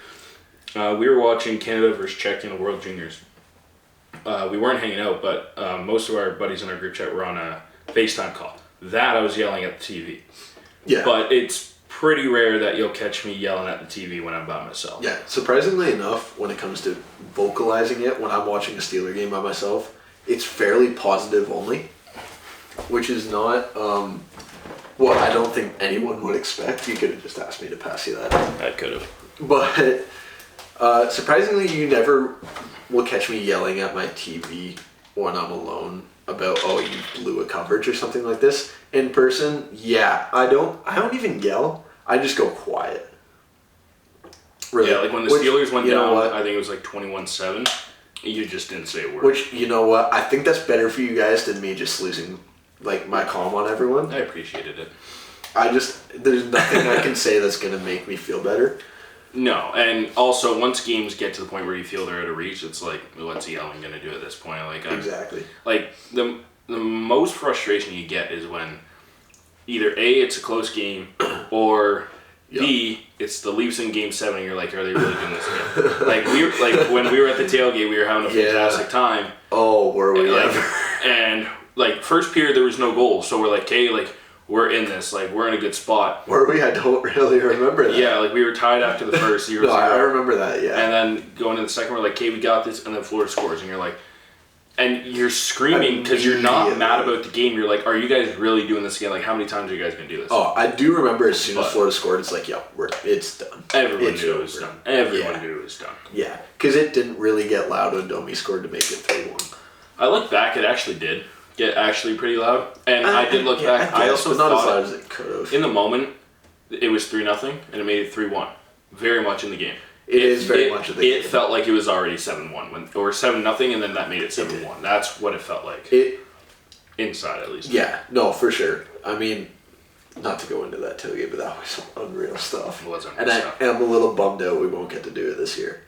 [SPEAKER 2] we were watching Canada versus Czech in the World Juniors. We weren't hanging out, but most of our buddies in our group chat were on a FaceTime call. That I was yelling at the TV. Yeah. But it's pretty rare that you'll catch me yelling at the TV when I'm by myself.
[SPEAKER 1] Yeah, surprisingly enough, when it comes to vocalizing it, when I'm watching a Steeler game by myself, it's fairly positive only, which is not what I don't think anyone would expect. You could have just asked me to pass you that.
[SPEAKER 2] I could have.
[SPEAKER 1] But surprisingly, you never will catch me yelling at my TV when I'm alone about, you blew a coverage or something like this. In person, I don't even yell. I just go quiet.
[SPEAKER 2] Really. Yeah, when the Steelers went down, I think it was 21-7. You just didn't say a word.
[SPEAKER 1] Which, you know what? I think that's better for you guys than me just losing my calm on everyone.
[SPEAKER 2] I appreciated it.
[SPEAKER 1] There's nothing I can say that's going to make me feel better.
[SPEAKER 2] No, and also once games get to the point where you feel they're out of reach, it's what's yelling going to do at this point?
[SPEAKER 1] Exactly.
[SPEAKER 2] The most frustration you get is when either A, it's a close game, or B, it's the Leafs in Game 7 and you're like, are they really doing this again? When we were at the tailgate, we were having a fantastic time.
[SPEAKER 1] Oh, were we ever?
[SPEAKER 2] And first period there was no goal, so we're like, okay, we're in this, we're in a good spot.
[SPEAKER 1] Were we? I don't really remember that.
[SPEAKER 2] Yeah, we were tied after the first.
[SPEAKER 1] No, I remember that, yeah.
[SPEAKER 2] And then going to the second, we're like, okay, we got this, and then Florida scores, and you're like, and you're screaming because you're not mad about the game. You're like, are you guys really doing this again? How many times are you guys going to do this?
[SPEAKER 1] Oh, I do remember as soon as Florida scored, it's it's done.
[SPEAKER 2] Everyone knew it was done. Everyone knew it was done.
[SPEAKER 1] Yeah, because it didn't really get loud when Domi scored to make it 3-1.
[SPEAKER 2] I look back, it actually did get actually pretty loud. And I did look back. I also
[SPEAKER 1] not
[SPEAKER 2] thought
[SPEAKER 1] as loud as it could have.
[SPEAKER 2] In the moment, it was 3-0, and it made it 3-1. Very much in the game.
[SPEAKER 1] It is very much in the game.
[SPEAKER 2] It felt like it was already 7-1, or 7-0, and then that made it 7-1. That's what it felt like. Inside, at least.
[SPEAKER 1] Yeah, no, for sure. I mean, not to go into that tailgate, but that was some unreal stuff.
[SPEAKER 2] It was unreal stuff.
[SPEAKER 1] And I'm a little bummed out we won't get to do it this year.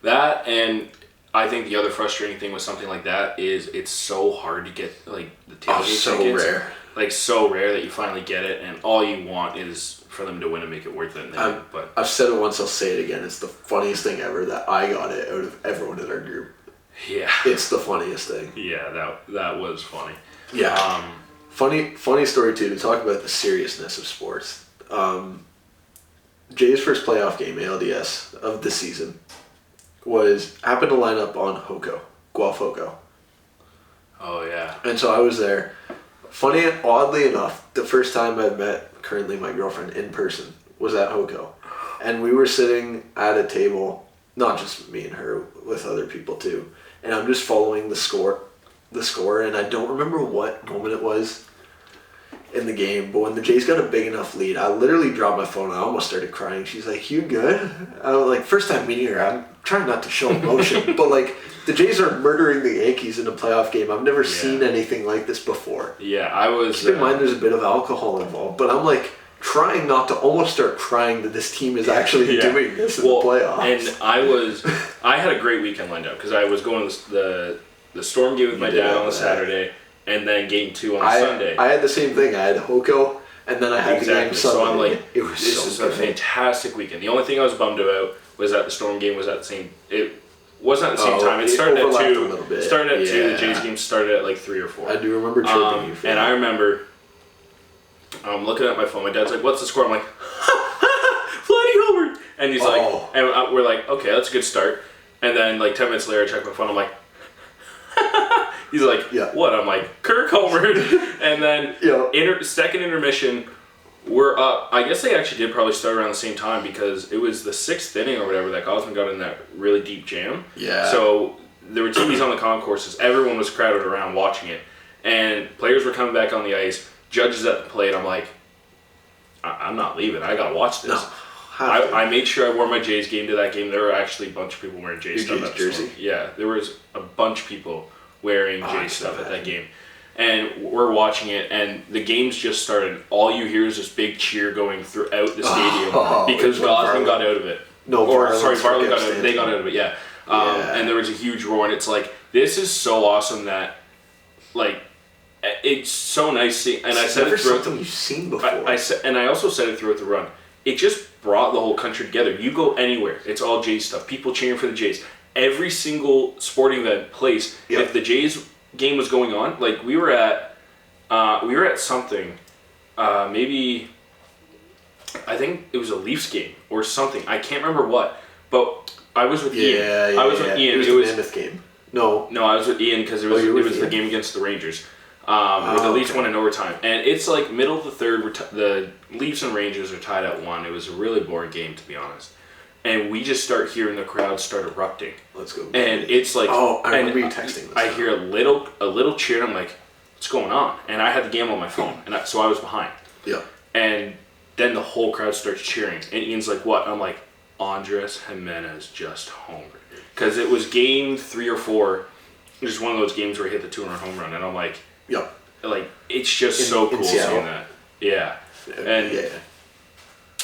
[SPEAKER 2] That, and I think the other frustrating thing with something like that is it's so hard to get the tailgate tickets.
[SPEAKER 1] Rare.
[SPEAKER 2] So rare that you finally get it, and all you want is for them to win and make it worth it. But
[SPEAKER 1] I've said it once, I'll say it again. It's the funniest thing ever that I got it out of everyone in our group.
[SPEAKER 2] Yeah.
[SPEAKER 1] It's the funniest thing.
[SPEAKER 2] Yeah, that was funny.
[SPEAKER 1] Yeah. Funny story too, to talk about the seriousness of sports. Jay's first playoff game, ALDS, of the season happened to line up on Guelph Hoko.
[SPEAKER 2] Oh yeah.
[SPEAKER 1] And so I was there. Oddly enough, the first time I've met currently my girlfriend in person was at Hoko. And we were sitting at a table, not just me and her, with other people too. And I'm just following the score, and I don't remember what moment it was. in the game, but when the Jays got a big enough lead, I literally dropped my phone and I almost started crying. She's like, "You good?" I was like, first time meeting her, I'm trying not to show emotion, but like, the Jays are murdering the Yankees in a playoff game. I've never seen anything like this before.
[SPEAKER 2] Yeah, I was...
[SPEAKER 1] Keep in mind there's a bit of alcohol involved, but I'm like, trying not to almost start crying that this team is actually doing this in the playoffs.
[SPEAKER 2] And I had a great weekend lined up because I was going to the Storm game with my dad on a Saturday, and then game 2 on Sunday.
[SPEAKER 1] I had the same thing. I had Hoko, and then I had the game Sunday.
[SPEAKER 2] So I'm like,
[SPEAKER 1] this
[SPEAKER 2] is a fantastic weekend. The only thing I was bummed about was that the Storm game was at the same... It wasn't at the same time. It started at 2. It started at 2. The Jays game started at like 3 or 4.
[SPEAKER 1] I do remember chirping you for
[SPEAKER 2] and
[SPEAKER 1] that.
[SPEAKER 2] I remember... I'm looking at my phone. My dad's like, "What's the score?" I'm like, "Vladdy homered!" And he's like, and we're like, "Okay, that's a good start." And then like 10 minutes later, I check my phone. I'm like, he's like, "What?" I'm like, "Kirk homered." And then second intermission, we're up. I guess they actually did probably start around the same time because it was the 6th inning or whatever that Gosman got in that really deep jam.
[SPEAKER 1] Yeah.
[SPEAKER 2] So there were TVs on the concourses. Everyone was crowded around watching it, and players were coming back on the ice. Judges at the plate, I'm like, I'm not leaving. I gotta watch this.
[SPEAKER 1] No,
[SPEAKER 2] I made sure I wore my Jays game to that game. There were actually a bunch of people wearing Jays stuff.
[SPEAKER 1] Jays jersey?
[SPEAKER 2] Yeah, there was a bunch of people wearing Jays stuff at that game. And we're watching it, and the game's just started. All you hear is this big cheer going throughout the stadium because Gosman got out of it. Varley got out of it. They got out of it, yeah. And there was a huge roar, and it's like, this is so awesome that, like, it's so nice seeing, and I said it throughout
[SPEAKER 1] something you've seen before.
[SPEAKER 2] I also said it throughout the run. It just brought the whole country together. You go anywhere, it's all Jays stuff. People cheering for the Jays. Every single sporting event place. If the Jays game was going on, like we were at something, maybe I think it was a Leafs game or something. I can't remember what, but I was with Ian. I was with Ian.
[SPEAKER 1] It was the Mammoth game. No,
[SPEAKER 2] I was with Ian because it was the game against the Rangers. The Leafs won in overtime, and it's like middle of the third. The Leafs and Rangers are tied at 1. It was a really boring game, to be honest. And we just start hearing the crowd start erupting.
[SPEAKER 1] Let's go.
[SPEAKER 2] And it's like,
[SPEAKER 1] I remember you texting this.
[SPEAKER 2] I hear a little cheer, and I'm like, what's going on? And I had the game on my phone, and so I was behind.
[SPEAKER 1] Yeah.
[SPEAKER 2] And then the whole crowd starts cheering, and Ian's like, what? I'm like, Andres Jimenez just homered, because it was game 3 or 4. Just one of those games where he hit the 200 home run, and I'm like.
[SPEAKER 1] Yep.
[SPEAKER 2] Like, it's just so cool seeing that. Yeah. And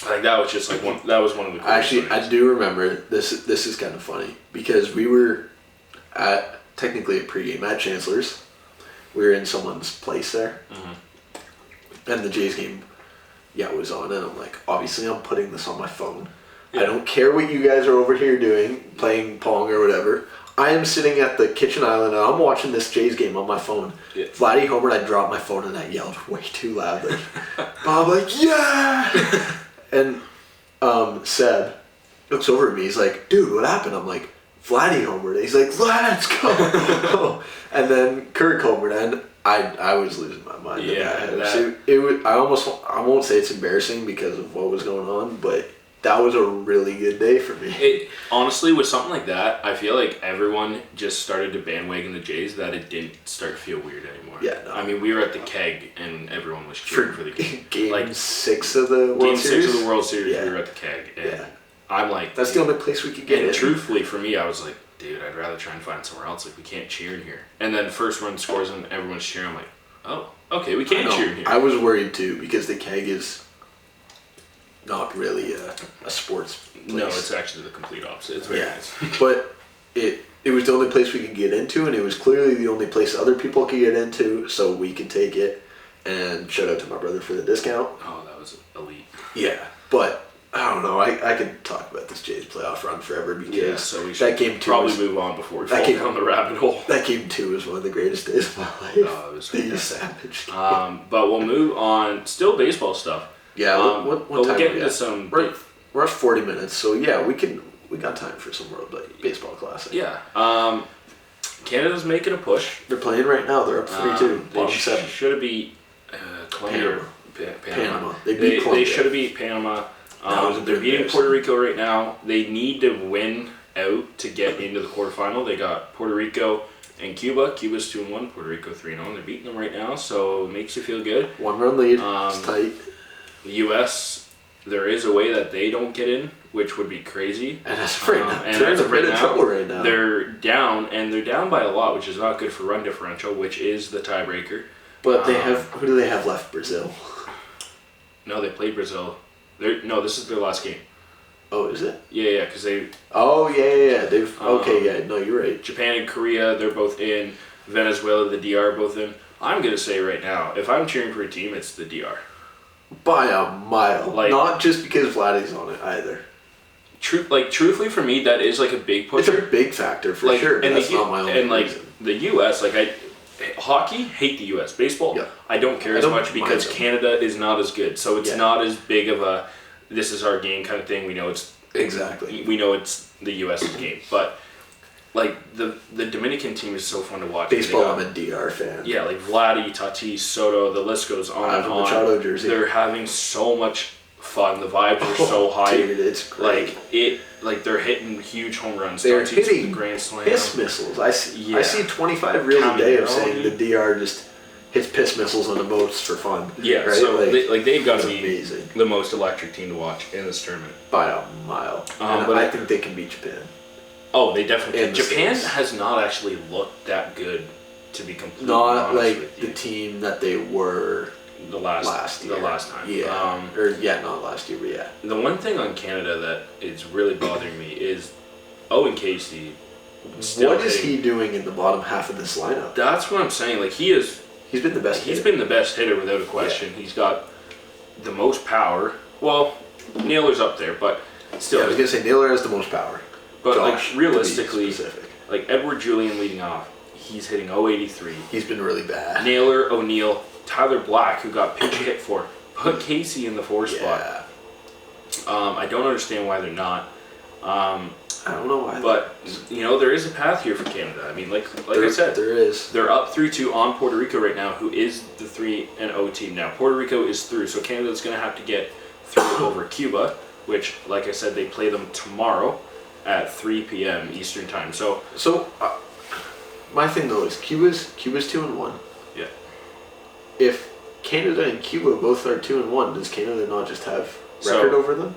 [SPEAKER 2] like that was just like one of the coolest
[SPEAKER 1] Actually, I do remember this is kind of funny because we were at technically a pregame at Chancellor's. We were in someone's place there. Mm-hmm. And the Jays game was on, and I'm like, obviously I'm putting this on my phone. I don't care what you guys are over here doing, playing Pong or whatever. I am sitting at the kitchen island and I'm watching this Jays game on my phone. Yeah. Vladdy homered, I dropped my phone and I yelled way too loudly. Bob like, yeah! And Seb looks over at me, he's like, dude, what happened? I'm like, Vladdy homered. He's like, let's go! And then Kirk homered, and I was losing my mind.
[SPEAKER 2] Yeah.
[SPEAKER 1] I won't say it's embarrassing because of what was going on, but that was a really good day for me.
[SPEAKER 2] Honestly, with something like that, I feel like everyone just started to bandwagon the Jays that it didn't start to feel weird anymore.
[SPEAKER 1] Yeah, no.
[SPEAKER 2] I mean, we were at the Keg and everyone was cheering for the game.
[SPEAKER 1] Game 6 of the World Series?
[SPEAKER 2] Game 6 of the World Series, we were at the Keg. And I'm like...
[SPEAKER 1] That's the only place we could get in.
[SPEAKER 2] Truthfully, for me, I was like, dude, I'd rather try and find somewhere else. Like, we can't cheer in here. And then first run scores and everyone's cheering. I'm like, oh, okay, we can cheer in here.
[SPEAKER 1] I was worried, too, because the Keg is... not really a sports place.
[SPEAKER 2] No, it's actually the complete opposite. It's very nice.
[SPEAKER 1] But it was the only place we could get into, and it was clearly the only place other people could get into, so we could take it. And shout out to my brother for the discount.
[SPEAKER 2] Oh, that was elite.
[SPEAKER 1] Yeah, but I don't know. I could talk about this Jays playoff run forever because
[SPEAKER 2] so we should
[SPEAKER 1] that game 2
[SPEAKER 2] probably move on before we fall down the rabbit hole.
[SPEAKER 1] That game 2 was one of the greatest days of my life.
[SPEAKER 2] Oh, it was
[SPEAKER 1] savage.
[SPEAKER 2] But we'll move on. Still baseball stuff.
[SPEAKER 1] Yeah, we'll
[SPEAKER 2] get into some.
[SPEAKER 1] We're at 40 minutes, so yeah, we got time for some World Baseball Classic.
[SPEAKER 2] Yeah. Canada's making a push.
[SPEAKER 1] They're playing right now. They're up 3-2.
[SPEAKER 2] They should have beat Colombia.
[SPEAKER 1] Panama. They beat Colombia.
[SPEAKER 2] They should have beat Panama. They're beating Puerto Rico right now. They need to win out to get into the quarterfinal. They got Puerto Rico, And Cuba's 2-1, Puerto Rico 3-0, and they're beating them right now, so it makes you feel good.
[SPEAKER 1] 1-run lead. It's tight.
[SPEAKER 2] The U.S., there is a way that they don't get in, which would be crazy.
[SPEAKER 1] And as of right now, they're in a bit of trouble right now.
[SPEAKER 2] They're down, and they're down by a lot, which is not good for run differential, which is the tiebreaker.
[SPEAKER 1] But they have, who do they have left? Brazil?
[SPEAKER 2] No, they played Brazil. This is their last game.
[SPEAKER 1] Oh, is it?
[SPEAKER 2] Yeah, because they...
[SPEAKER 1] Oh, yeah. They've... okay, yeah. No, you're right.
[SPEAKER 2] Japan and Korea, they're both in. Venezuela, the DR, both in. I'm going to say right now, if I'm cheering for a team, it's the DR.
[SPEAKER 1] By a mile. Not just because Vladdy's on it, either.
[SPEAKER 2] Truthfully, for me, that is, like, a big pusher.
[SPEAKER 1] It's a big factor, for sure.
[SPEAKER 2] And
[SPEAKER 1] that's not my only reason.
[SPEAKER 2] The U.S., hockey, hate the U.S. Baseball,
[SPEAKER 1] yeah.
[SPEAKER 2] I don't care as much because Canada is not as good. So it's not as big of a, this is our game kind of thing. We know it's...
[SPEAKER 1] Exactly.
[SPEAKER 2] We know it's the U.S.'s game. But, the Dominican team is so fun to watch.
[SPEAKER 1] Baseball, I'm a DR fan.
[SPEAKER 2] Yeah, Vladdy, Tatis, Soto, the list goes on and on.
[SPEAKER 1] Machado jersey.
[SPEAKER 2] They're having so much fun. The vibes are so high.
[SPEAKER 1] Dude, it's great.
[SPEAKER 2] They're hitting huge home runs.
[SPEAKER 1] They're hitting
[SPEAKER 2] grand slam.
[SPEAKER 1] Piss missiles. I see 25 reels a day of saying the DR just hits piss missiles on the boats for fun.
[SPEAKER 2] Yeah,
[SPEAKER 1] right?
[SPEAKER 2] so they've got to be
[SPEAKER 1] amazing.
[SPEAKER 2] The most electric team to watch in this tournament.
[SPEAKER 1] By a mile. But I think they can beat Japan.
[SPEAKER 2] Oh, they definitely can. Japan
[SPEAKER 1] States.
[SPEAKER 2] has not actually looked that good, to be completely honest with you.
[SPEAKER 1] The team that they were
[SPEAKER 2] the last time.
[SPEAKER 1] Yeah. Not last year, but yeah.
[SPEAKER 2] The one thing on Canada that is really bothering me is Owen Casey.
[SPEAKER 1] What is he doing in the bottom half of this lineup?
[SPEAKER 2] That's what I'm saying. He's
[SPEAKER 1] been the best.
[SPEAKER 2] He's been the best hitter without a question. Yeah. He's got the most power. Well, Naylor's up there, but still.
[SPEAKER 1] Yeah, I was gonna say Naylor has the most power.
[SPEAKER 2] But Josh, realistically, Edward Julian leading off, he's hitting .083.
[SPEAKER 1] He's been really bad.
[SPEAKER 2] Naylor, O'Neill, Tyler Black, who got pinch hit for, put Casey in the 4 spot. I don't understand why they're not.
[SPEAKER 1] I don't know why.
[SPEAKER 2] But there is a path here for Canada. I mean, like I said,
[SPEAKER 1] there is.
[SPEAKER 2] They're up 3-2 on Puerto Rico right now, who is the 3-0 team now. Puerto Rico is through, so Canada's going to have to get through over Cuba, which, like I said, they play them tomorrow at 3 p.m. Eastern time. So
[SPEAKER 1] my thing though is Cuba's 2-1.
[SPEAKER 2] Yeah.
[SPEAKER 1] If Canada and Cuba both are 2-1, does Canada not just have record over them?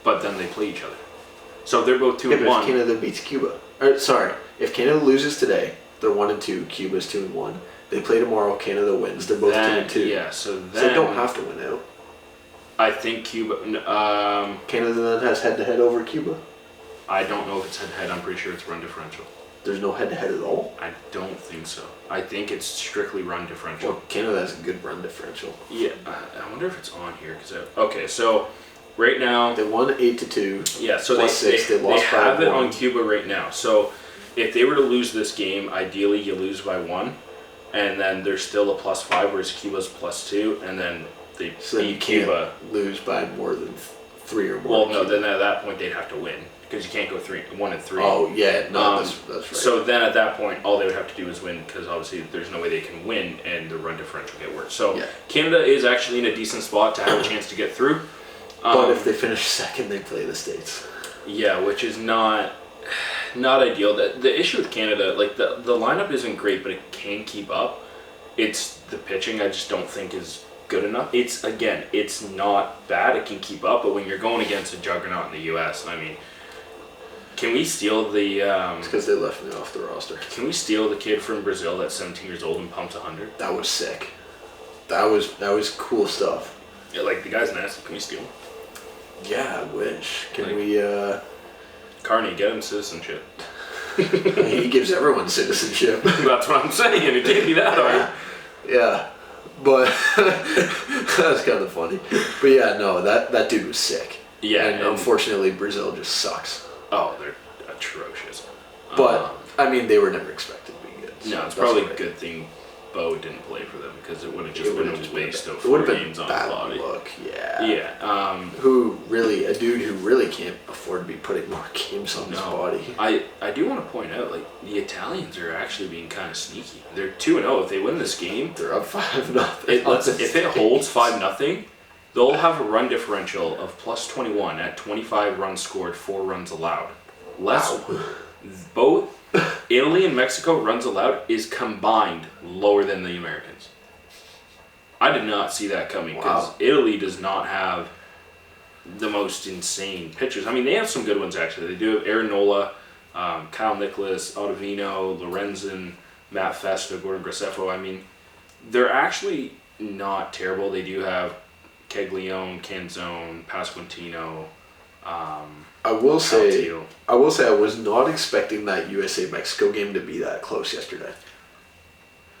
[SPEAKER 2] But then they play each other. So they're both 2-1.
[SPEAKER 1] If Canada beats Cuba, if Canada loses today, they're 1-2. Cuba's 2-1. They play tomorrow. Canada wins. They're both 2-2.
[SPEAKER 2] Yeah. So
[SPEAKER 1] they don't have to win out.
[SPEAKER 2] I think Cuba.
[SPEAKER 1] Canada then has head-to-head over Cuba.
[SPEAKER 2] I don't know if it's head-to-head. I'm pretty sure it's run differential.
[SPEAKER 1] There's no head-to-head at all?
[SPEAKER 2] I don't think so. I think it's strictly run differential.
[SPEAKER 1] Well, Canada has a good run differential.
[SPEAKER 2] Yeah. I wonder if it's on here. Okay, so right now...
[SPEAKER 1] They won 8-2.
[SPEAKER 2] Yeah, so they have it on Cuba right now. So if they were to lose this game, ideally you lose by 1. And then there's still a +5, whereas Cuba's +2. And then they beat Cuba.
[SPEAKER 1] Lose by more than 3 or more.
[SPEAKER 2] Well, no, then at that point they'd have to win. Because you can't go 1-3.
[SPEAKER 1] Oh, yeah. No, that's right.
[SPEAKER 2] So then at that point, all they would have to do is win, because obviously there's no way they can win and the run differential get worse. So Canada is actually in a decent spot to have a chance to get through.
[SPEAKER 1] But if they finish second, they play the States.
[SPEAKER 2] Yeah, which is not ideal. The issue with Canada, the lineup isn't great, but it can keep up. It's the pitching I just don't think is good enough. It's not bad. It can keep up, but when you're going against a juggernaut in the U.S., I mean... Can we steal the...
[SPEAKER 1] It's because they left me off the roster.
[SPEAKER 2] Can we steal the kid from Brazil that's 17 years old and pumped 100?
[SPEAKER 1] That was sick. That was cool stuff.
[SPEAKER 2] Yeah, the guy's nasty. Can we steal him?
[SPEAKER 1] Yeah, I wish. Can we...
[SPEAKER 2] Carney, get him citizenship.
[SPEAKER 1] He gives everyone citizenship.
[SPEAKER 2] That's what I'm saying. It can't be that hard.
[SPEAKER 1] Yeah. But... that's kind of funny. But yeah, no, that dude was sick.
[SPEAKER 2] Yeah.
[SPEAKER 1] And unfortunately, Brazil just sucks.
[SPEAKER 2] Oh, they're atrocious.
[SPEAKER 1] But, I mean, they were never expected to be good. So
[SPEAKER 2] no, it's probably a good thing Bo didn't play for them, because it would have just been a waste of 4 games on his body.
[SPEAKER 1] Look, yeah.
[SPEAKER 2] Yeah.
[SPEAKER 1] A dude who really can't afford to be putting more games on his body.
[SPEAKER 2] I do want to point out, the Italians are actually being kind of sneaky. They're 2-0. If they win this game,
[SPEAKER 1] they're up 5-0.
[SPEAKER 2] If it holds 5-0, they'll have a run differential of +21 at 25 runs scored, 4 runs allowed. both Italy and Mexico runs allowed is combined lower than the Americans. I did not see that coming because Italy does not have the most insane pitchers. I mean, they have some good ones actually. They do have Aaron Nola, Kyle Nicholas, Ottavino, Lorenzen, Matt Festa, Gordon Graceffo. I mean, they're actually not terrible. They do have Caglione, Canzone, Pasquantino.
[SPEAKER 1] I will say I was not expecting that USA Mexico game to be that close yesterday.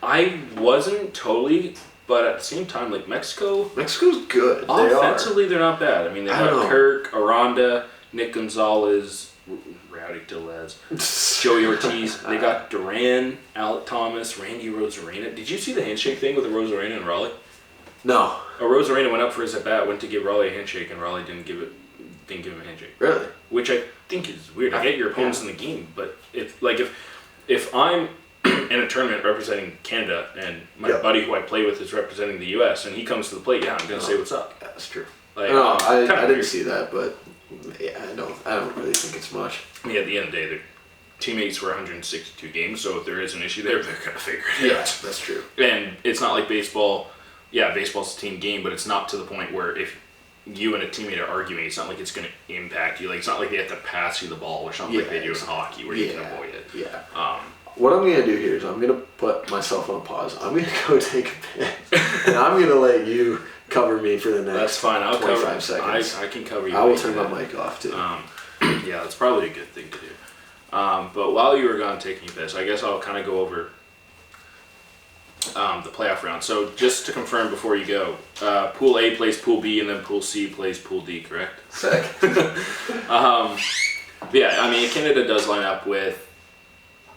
[SPEAKER 2] I wasn't totally, but at the same time, like
[SPEAKER 1] Mexico's good.
[SPEAKER 2] Offensively, they're not bad. I mean, they got Kirk, Aranda, Nick Gonzalez, Rowdy Delez, Joey Ortiz. They got Duran, Alec Thomas, Randy Rosarena. Did you see the handshake thing with the Rosarena and Raleigh?
[SPEAKER 1] No.
[SPEAKER 2] Rosarena went up for his at-bat, went to give Raleigh a handshake, and Raleigh didn't give him a handshake.
[SPEAKER 1] Really?
[SPEAKER 2] Which I think is weird. I get your opponents in the game, but if I'm in a tournament representing Canada and my buddy who I play with is representing the U.S. and he comes to the plate, I'm gonna say what's up.
[SPEAKER 1] Yeah, that's true.
[SPEAKER 2] Like,
[SPEAKER 1] no, I didn't see that, but yeah, I don't really think it's much.
[SPEAKER 2] I mean, at the end of the day, their teammates were 162 games, so if there is an issue there, they're gonna figure it out.
[SPEAKER 1] Yeah, that's true.
[SPEAKER 2] And it's not like baseball. Yeah, baseball's a team game, but it's not to the point where if you and a teammate are arguing, it's not like it's going to impact you. Like, it's not like they have to pass you the ball or something like they do in hockey where you can avoid it.
[SPEAKER 1] Yeah. What I'm going to do here is I'm going to put myself on pause. I'm going to go take a piss, and I'm going to let you cover me for the next
[SPEAKER 2] That's fine. I'll
[SPEAKER 1] 25
[SPEAKER 2] cover,
[SPEAKER 1] seconds.
[SPEAKER 2] I can cover you.
[SPEAKER 1] I will turn my mic off, too.
[SPEAKER 2] Yeah, that's probably a good thing to do. But while you were gone taking a piss, I guess I'll kind of go over the playoff round. So just to confirm before you go, Pool A plays Pool B and then Pool C plays Pool D, correct?
[SPEAKER 1] Sick.
[SPEAKER 2] Yeah, I mean, Canada does line up with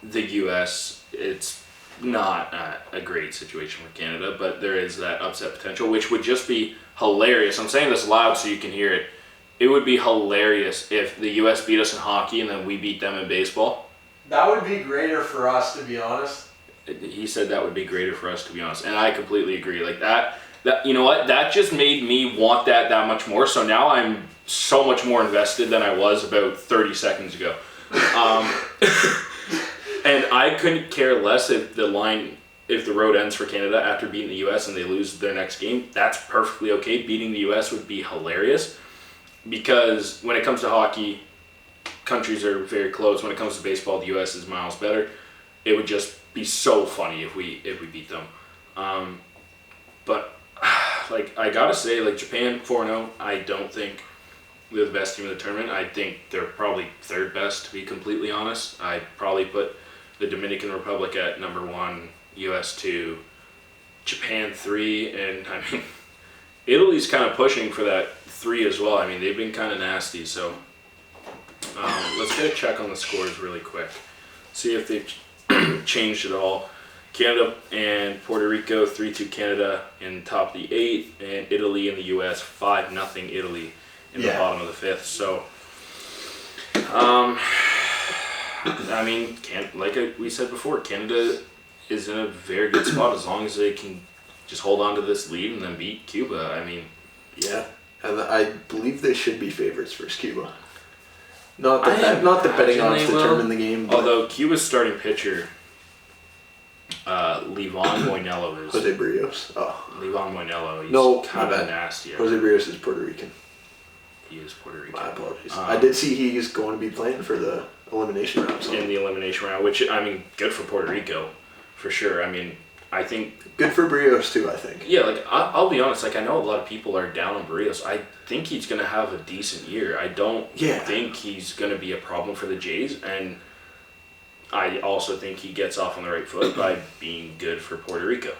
[SPEAKER 2] the U.S. It's not a great situation for Canada, but there is that upset potential, which would just be hilarious. I'm saying this loud so you can hear it. It would be hilarious if the U.S. beat us in hockey and then we beat them in baseball.
[SPEAKER 1] That would be greater for us, to be honest.
[SPEAKER 2] He said that would be greater for us, to be honest, and I completely agree. Like that you know what? That just made me want that much more. So now I'm so much more invested than I was about 30 seconds ago. And I couldn't care less if the road ends for Canada after beating the U.S. and they lose their next game. That's perfectly okay. Beating the U.S. would be hilarious because when it comes to hockey, countries are very close. When it comes to baseball, the U.S. is miles better. It would just be so funny if we beat them. But like I gotta say, like Japan 4-0, I don't think they're the best team in the tournament. I think they're probably third best, to be completely honest. I'd probably put the Dominican Republic at number 1, US 2, Japan 3, and I mean Italy's kind of pushing for that 3 as well. I mean they've been kind of nasty. So let's get a check on the scores really quick. See if they've changed at all. Canada and Puerto Rico 3-2 Canada in top of the 8th, and Italy and the U.S. 5-0 Italy in the bottom of the 5th. So, I mean, like we said before, Canada is in a very good spot as long as they can just hold on to this lead and then beat Cuba. I mean,
[SPEAKER 1] yeah, and I believe they should be favorites versus Cuba. Not the betting odds determine the game. But
[SPEAKER 2] although Cuba's starting pitcher, Levon Moinello is...
[SPEAKER 1] Jose Barrios. Oh.
[SPEAKER 2] Levon Moinello, he's kind of nasty.
[SPEAKER 1] Jose Barrios is Puerto Rican.
[SPEAKER 2] He is Puerto Rican.
[SPEAKER 1] My apologies. I did see he's going to be playing for the elimination round. So.
[SPEAKER 2] In the elimination round, which, I mean, good for Puerto Rico, for sure. I mean, I think...
[SPEAKER 1] Good for Barrios, too, I think.
[SPEAKER 2] Yeah, like, I'll be honest, like, I know a lot of people are down on Barrios. I think he's going to have a decent year. I don't think he's going to be a problem for the Jays, and I also think he gets off on the right foot by being good for Puerto Rico.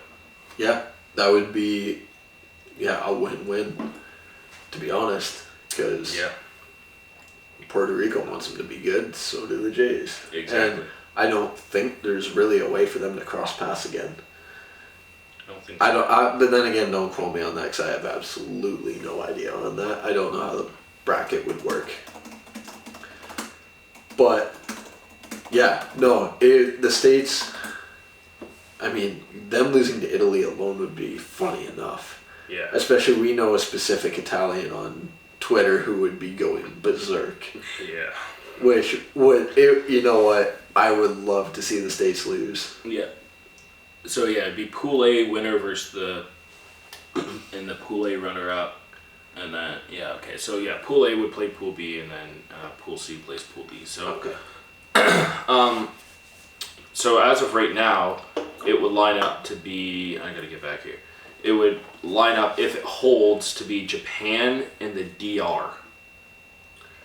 [SPEAKER 1] Yeah, that would be, a win-win, to be honest, because Puerto Rico wants him to be good, so do the Jays.
[SPEAKER 2] Exactly.
[SPEAKER 1] And I don't think there's really a way for them to cross paths again.
[SPEAKER 2] I don't think so.
[SPEAKER 1] But then again, don't quote me on that because I have absolutely no idea on that. I don't know how the bracket would work. But, the States, I mean, them losing to Italy alone would be funny enough.
[SPEAKER 2] Yeah.
[SPEAKER 1] Especially we know a specific Italian on Twitter who would be going berserk.
[SPEAKER 2] Yeah.
[SPEAKER 1] which would, you know what? I would love to see the States lose.
[SPEAKER 2] Yeah. So yeah, it'd be Pool A winner versus the Pool A runner up, and then okay. So yeah, Pool A would play Pool B, and then Pool C plays Pool D. So
[SPEAKER 1] okay.
[SPEAKER 2] So as of right now, it would line up to be. I gotta get back here. It would line up if it holds to be Japan and the DR,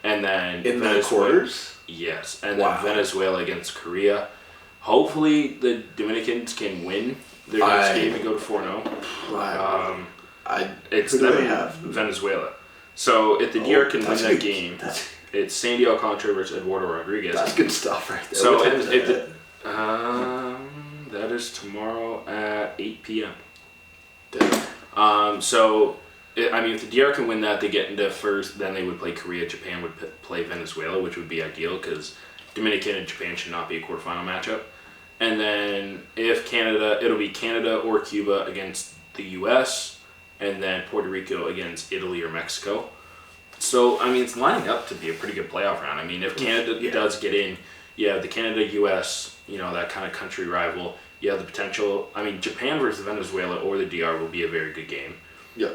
[SPEAKER 2] and then
[SPEAKER 1] in the quarters.
[SPEAKER 2] Yes, and then Venezuela against Korea. Hopefully, the Dominicans can win their next game and go to 4-0. It's them Venezuela. So if the DR can win that game, it's Sandy Alcantara versus Eduardo Rodriguez.
[SPEAKER 1] That's good stuff right there.
[SPEAKER 2] So that is tomorrow at 8 p.m. So if the DR can win that, they get into first. Then they would play Korea. Japan would play Venezuela, which would be ideal because Dominican and Japan should not be a quarterfinal matchup. And then if Canada, it'll be Canada or Cuba against the U.S. and then Puerto Rico against Italy or Mexico. So it's lining up to be a pretty good playoff round. If Canada does get in, the Canada-U.S. That kind of country rival. The potential. Japan versus Venezuela or the DR will be a very good game.
[SPEAKER 1] Yeah.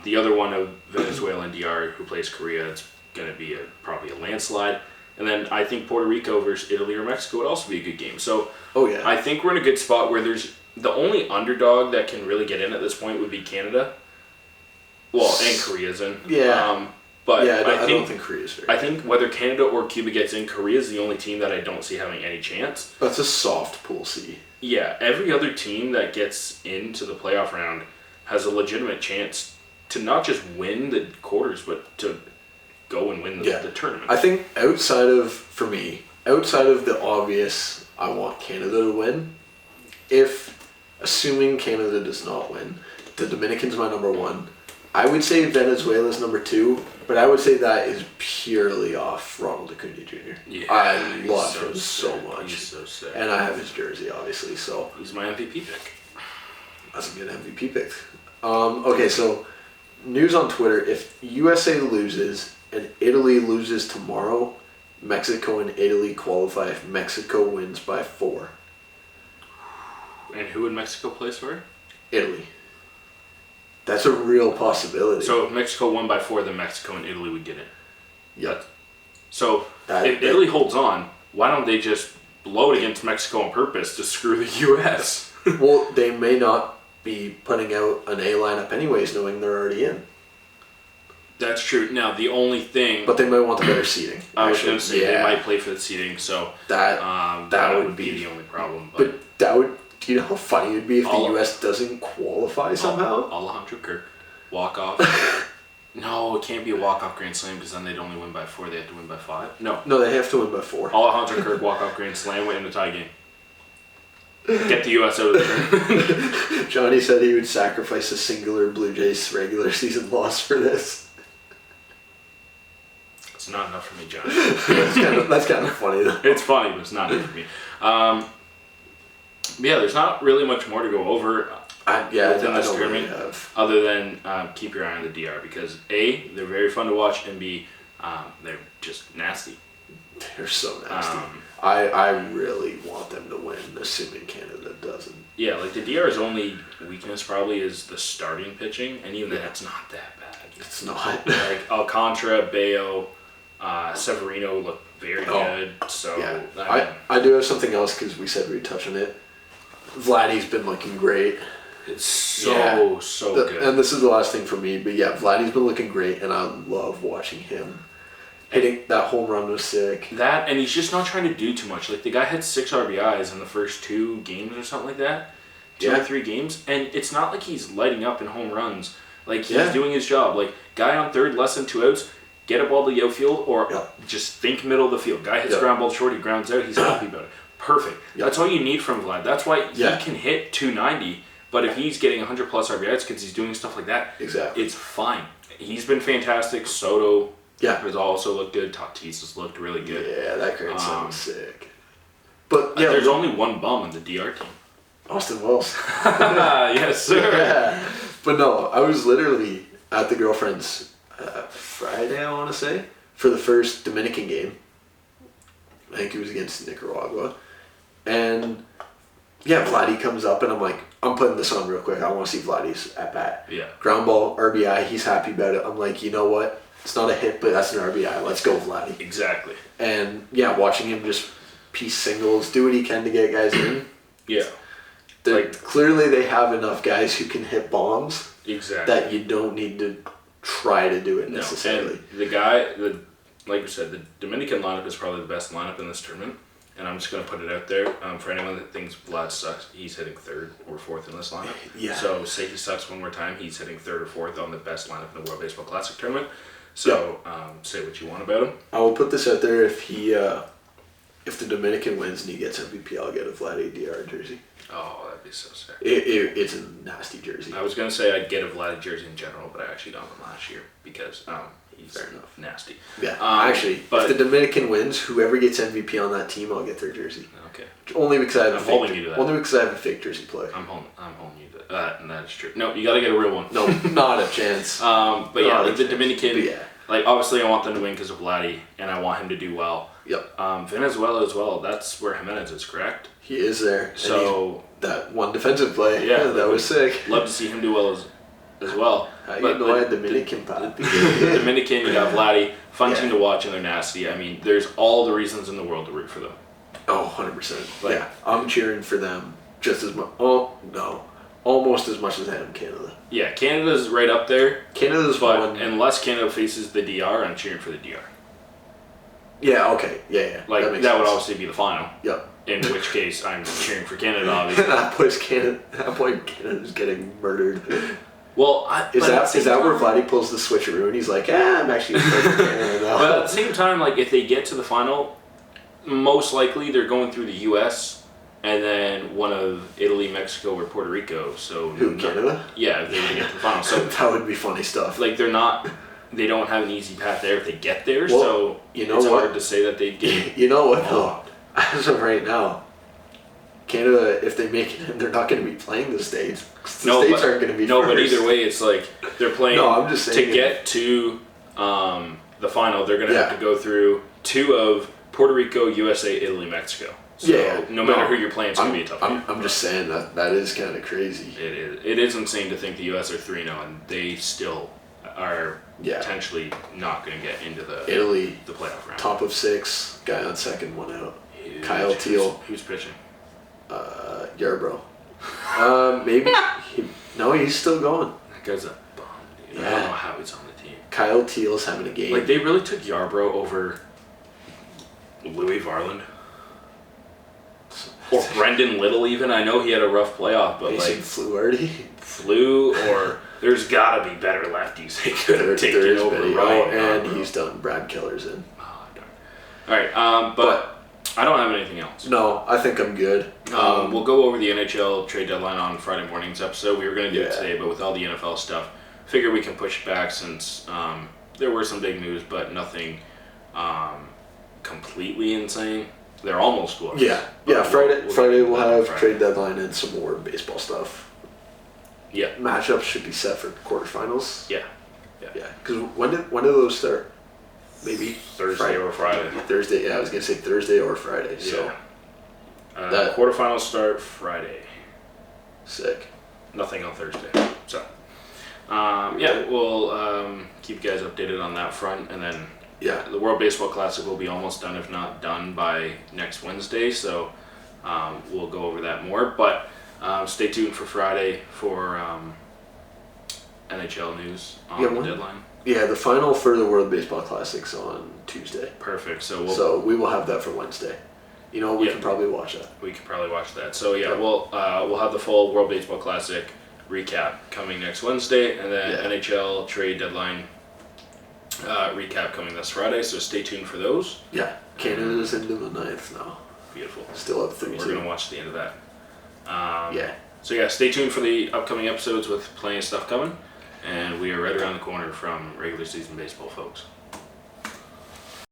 [SPEAKER 2] The other one of Venezuela and DR who plays Korea, it's going to be probably a landslide. And then I think Puerto Rico versus Italy or Mexico would also be a good game. So I think we're in a good spot where there's the only underdog that can really get in at this point would be Canada. Well, and Korea's in.
[SPEAKER 1] Yeah.
[SPEAKER 2] But
[SPEAKER 1] I don't think Korea's very
[SPEAKER 2] I think whether Canada or Cuba gets in, Korea's the only team that I don't see having any chance.
[SPEAKER 1] That's a soft Pool C.
[SPEAKER 2] Yeah, every other team that gets into the playoff round has a legitimate chance to not just win the quarters, but to go and win the tournament.
[SPEAKER 1] I think outside of the obvious, I want Canada to win. Assuming Canada does not win, the Dominican's my number one. I would say Venezuela's number two, but I would say that is purely off Ronald Acuna Jr.
[SPEAKER 2] Yeah,
[SPEAKER 1] I love him so much.
[SPEAKER 2] He's so sick.
[SPEAKER 1] And I have his jersey, obviously, so.
[SPEAKER 2] He's my MVP pick.
[SPEAKER 1] That's a good MVP pick. Okay, so news on Twitter, if USA loses and Italy loses tomorrow, Mexico and Italy qualify if Mexico wins by 4.
[SPEAKER 2] And who would Mexico play for?
[SPEAKER 1] Italy. That's a real possibility.
[SPEAKER 2] So if Mexico won by 4, then Mexico and Italy would get in.
[SPEAKER 1] Yep.
[SPEAKER 2] So if Italy holds on, why don't they just blow it against Mexico on purpose to screw the U.S.?
[SPEAKER 1] Well, they may not be putting out an A lineup anyways, knowing they're already in.
[SPEAKER 2] That's true. Now, the only thing...
[SPEAKER 1] But they might want the better seating.
[SPEAKER 2] I was going to say, they might play for the seating, so that would be the only problem.
[SPEAKER 1] But that would... Do you know how funny it would be if the U.S. doesn't qualify somehow?
[SPEAKER 2] Alejandro Kirk, walk-off. No, it can't be a walk-off Grand Slam because then they'd only win by 4. They have to win by 5. No,
[SPEAKER 1] they have to win by 4.
[SPEAKER 2] Alejandro Kirk, walk-off Grand Slam, win the tie game. Get the U.S. out of the tournament.
[SPEAKER 1] Johnny said he would sacrifice a singular Blue Jays regular season loss for this.
[SPEAKER 2] It's not enough for me, Johnny.
[SPEAKER 1] That's kind of funny, though.
[SPEAKER 2] It's funny, but it's not enough for me. There's not really much more to go over within this tournament other than keep your eye on the DR because A, they're very fun to watch, and B, they're just nasty.
[SPEAKER 1] They're so nasty. I really want them to win, assuming Canada doesn't.
[SPEAKER 2] Yeah, like the DR's only weakness probably is the starting pitching, and even that's not that bad.
[SPEAKER 1] It's not.
[SPEAKER 2] Like Alcantara, Bayo, Severino look very good. So
[SPEAKER 1] yeah. I do have something else because we said we'd touch on it. Vladdy's been looking great.
[SPEAKER 2] It's so good.
[SPEAKER 1] And this is the last thing for me, but yeah, Vladdy's been looking great, and I love watching him. Hitting that home run was sick.
[SPEAKER 2] That, and he's just not trying to do too much. Like, the guy had 6 RBIs in the first 2 games or something like that. 2 or 3 games. And it's not like he's lighting up in home runs. Like, he's doing his job. Like, guy on third, less than 2 outs, get a ball to the outfield, or just think middle of the field. Guy hits ground ball short, he grounds out, he's happy about it. Perfect. That's all you need from Vlad. That's why he can hit 290, but if he's getting 100 plus RBIs because he's doing stuff like that, it's fine. He's been fantastic. Soto has also looked good. Tatis has looked really good.
[SPEAKER 1] Yeah, that Grand Slam was sick. But
[SPEAKER 2] there's only one bum on the DR team.
[SPEAKER 1] Austin Wells.
[SPEAKER 2] Yes, sir.
[SPEAKER 1] Yeah. But no, I was literally at the girlfriend's Friday, I want to say, for the first Dominican game. I think it was against Nicaragua. And yeah, Vladdy comes up and I'm like, I'm putting this on real quick. I want to see Vladdy's at bat.
[SPEAKER 2] Yeah.
[SPEAKER 1] Ground ball, RBI, he's happy about it. I'm like, you know what? It's not a hit, but that's an RBI. Let's go, Vladdy.
[SPEAKER 2] Exactly.
[SPEAKER 1] And yeah, watching him just piece singles, do what he can to get guys in.
[SPEAKER 2] Yeah.
[SPEAKER 1] Clearly they have enough guys who can hit bombs.
[SPEAKER 2] Exactly.
[SPEAKER 1] That you don't need to try to do it necessarily.
[SPEAKER 2] And the guy, like you said, the Dominican lineup is probably the best lineup in this tournament. And I'm just going to put it out there. For anyone that thinks Vlad sucks, he's hitting 3rd or 4th in this lineup.
[SPEAKER 1] Yeah.
[SPEAKER 2] So say he sucks one more time, he's hitting 3rd or 4th on the best lineup in the World Baseball Classic tournament. So say what you want about him.
[SPEAKER 1] I will put this out there. If the Dominican wins and he gets MVP, I'll get a Vladdy DR jersey.
[SPEAKER 2] Oh, that'd be so sick.
[SPEAKER 1] It's a nasty jersey.
[SPEAKER 2] I was going to say I'd get a Vladdy jersey in general, but I actually got one last year because he's
[SPEAKER 1] Fair enough.
[SPEAKER 2] Nasty.
[SPEAKER 1] Yeah, actually, if the Dominican wins, whoever gets MVP on that team, I'll get their jersey.
[SPEAKER 2] Okay.
[SPEAKER 1] Only because I have
[SPEAKER 2] I'm
[SPEAKER 1] a fake jersey play.
[SPEAKER 2] I'm holding you to that. And that's true. No, you got to get a real one.
[SPEAKER 1] No, not a chance.
[SPEAKER 2] But yeah, like the Dominican.
[SPEAKER 1] But yeah.
[SPEAKER 2] Like obviously, I want them to win because of Vladdy, and I want him to do well.
[SPEAKER 1] Yep.
[SPEAKER 2] Venezuela as well. That's where Jimenez is, correct?
[SPEAKER 1] He is there.
[SPEAKER 2] So
[SPEAKER 1] that one defensive play.
[SPEAKER 2] Yeah,
[SPEAKER 1] that was sick.
[SPEAKER 2] Love to see him do well as well.
[SPEAKER 1] You know I had Dominican Papi.
[SPEAKER 2] Dominican, you got Vladdy. Fun team to watch, and they're nasty. I mean, there's all the reasons in the world to root for them.
[SPEAKER 1] Oh, 100%. Yeah, I'm cheering for them just as much. Oh, no. Almost as much as I am Canada.
[SPEAKER 2] Yeah, Canada's right up there.
[SPEAKER 1] Canada's
[SPEAKER 2] but unless Canada faces the DR, I'm cheering for the DR.
[SPEAKER 1] Yeah, okay. Yeah.
[SPEAKER 2] Like, that would obviously be the final.
[SPEAKER 1] Yep.
[SPEAKER 2] In which case, I'm cheering for Canada, obviously.
[SPEAKER 1] At that point, Canada's getting murdered.
[SPEAKER 2] Well,
[SPEAKER 1] is that where Vladdy pulls the switcheroo and he's like, I'm actually for Canada now.
[SPEAKER 2] But at the same time, like, if they get to the final, most likely they're going through the U.S., and then one of Italy, Mexico, or Puerto Rico. So
[SPEAKER 1] Canada?
[SPEAKER 2] Yeah, if they were to get to the final. So
[SPEAKER 1] that would be funny stuff.
[SPEAKER 2] Like they don't have an easy path there if they get there.
[SPEAKER 1] Well,
[SPEAKER 2] so it's hard to say that they get.
[SPEAKER 1] You know what though? As of right now, Canada, if they make it in, they're not going to be playing the States. The States aren't going to be.
[SPEAKER 2] No,
[SPEAKER 1] first.
[SPEAKER 2] but either way, it's like they're playing.
[SPEAKER 1] No, I'm just saying
[SPEAKER 2] to get to the final, they're going to have to go through 2 of Puerto Rico, USA, Italy, Mexico. So no matter who you're playing, it's going to be a tough game.
[SPEAKER 1] I'm just saying that is kind of crazy.
[SPEAKER 2] It is. It is insane to think the U.S. are 3-0 and they still are potentially not going to get into the playoff round.
[SPEAKER 1] Top of 6, guy on second, 1 out.
[SPEAKER 2] Huge.
[SPEAKER 1] Kyle Teal.
[SPEAKER 2] Who's pitching?
[SPEAKER 1] Yarbrough. Maybe. He's still going.
[SPEAKER 2] That guy's a bum, dude. I don't know how he's on the team.
[SPEAKER 1] Kyle Teal's having a game.
[SPEAKER 2] Like they really took Yarbrough over Louis Varland. Or Brendan Little even. I know he had a rough playoff, but
[SPEAKER 1] Flew
[SPEAKER 2] or there's gotta be better lefties they could have taken over.
[SPEAKER 1] And he's done. Brad Keller's in.
[SPEAKER 2] Oh, darn. Alright, but I don't have anything else.
[SPEAKER 1] No, I think I'm good.
[SPEAKER 2] We'll go over the NHL trade deadline on Friday morning's episode. We were going to do it today, but with all the NFL stuff, figure we can push it back since there were some big news, but nothing completely insane. There almost was.
[SPEAKER 1] Yeah. Friday we'll have trade deadline and some more baseball stuff.
[SPEAKER 2] Yeah.
[SPEAKER 1] Matchups should be set for quarterfinals.
[SPEAKER 2] Yeah.
[SPEAKER 1] Because when did those start? Maybe
[SPEAKER 2] Thursday or Friday.
[SPEAKER 1] Thursday. Yeah, I was gonna say Thursday or Friday. So
[SPEAKER 2] that quarterfinals start Friday.
[SPEAKER 1] Sick.
[SPEAKER 2] Nothing on Thursday. So we'll keep you guys updated on that front, and then. Yeah, the World Baseball Classic will be almost done, if not done, by next Wednesday. So we'll go over that more. But stay tuned for Friday for NHL news on the deadline.
[SPEAKER 1] Yeah, the final for the World Baseball Classic's on Tuesday.
[SPEAKER 2] Perfect.
[SPEAKER 1] So we will have that for Wednesday. We can probably watch that.
[SPEAKER 2] We could probably watch that. So we'll have the full World Baseball Classic recap coming next Wednesday, and then NHL trade deadline. Recap coming this Friday, so stay tuned for those.
[SPEAKER 1] Yeah, Canada's into the 9th now.
[SPEAKER 2] Beautiful.
[SPEAKER 1] Still up 3-2.
[SPEAKER 2] We're going to watch the end of that.
[SPEAKER 1] So
[SPEAKER 2] stay tuned for the upcoming episodes with plenty of stuff coming, and we are right around the corner from regular season baseball, folks.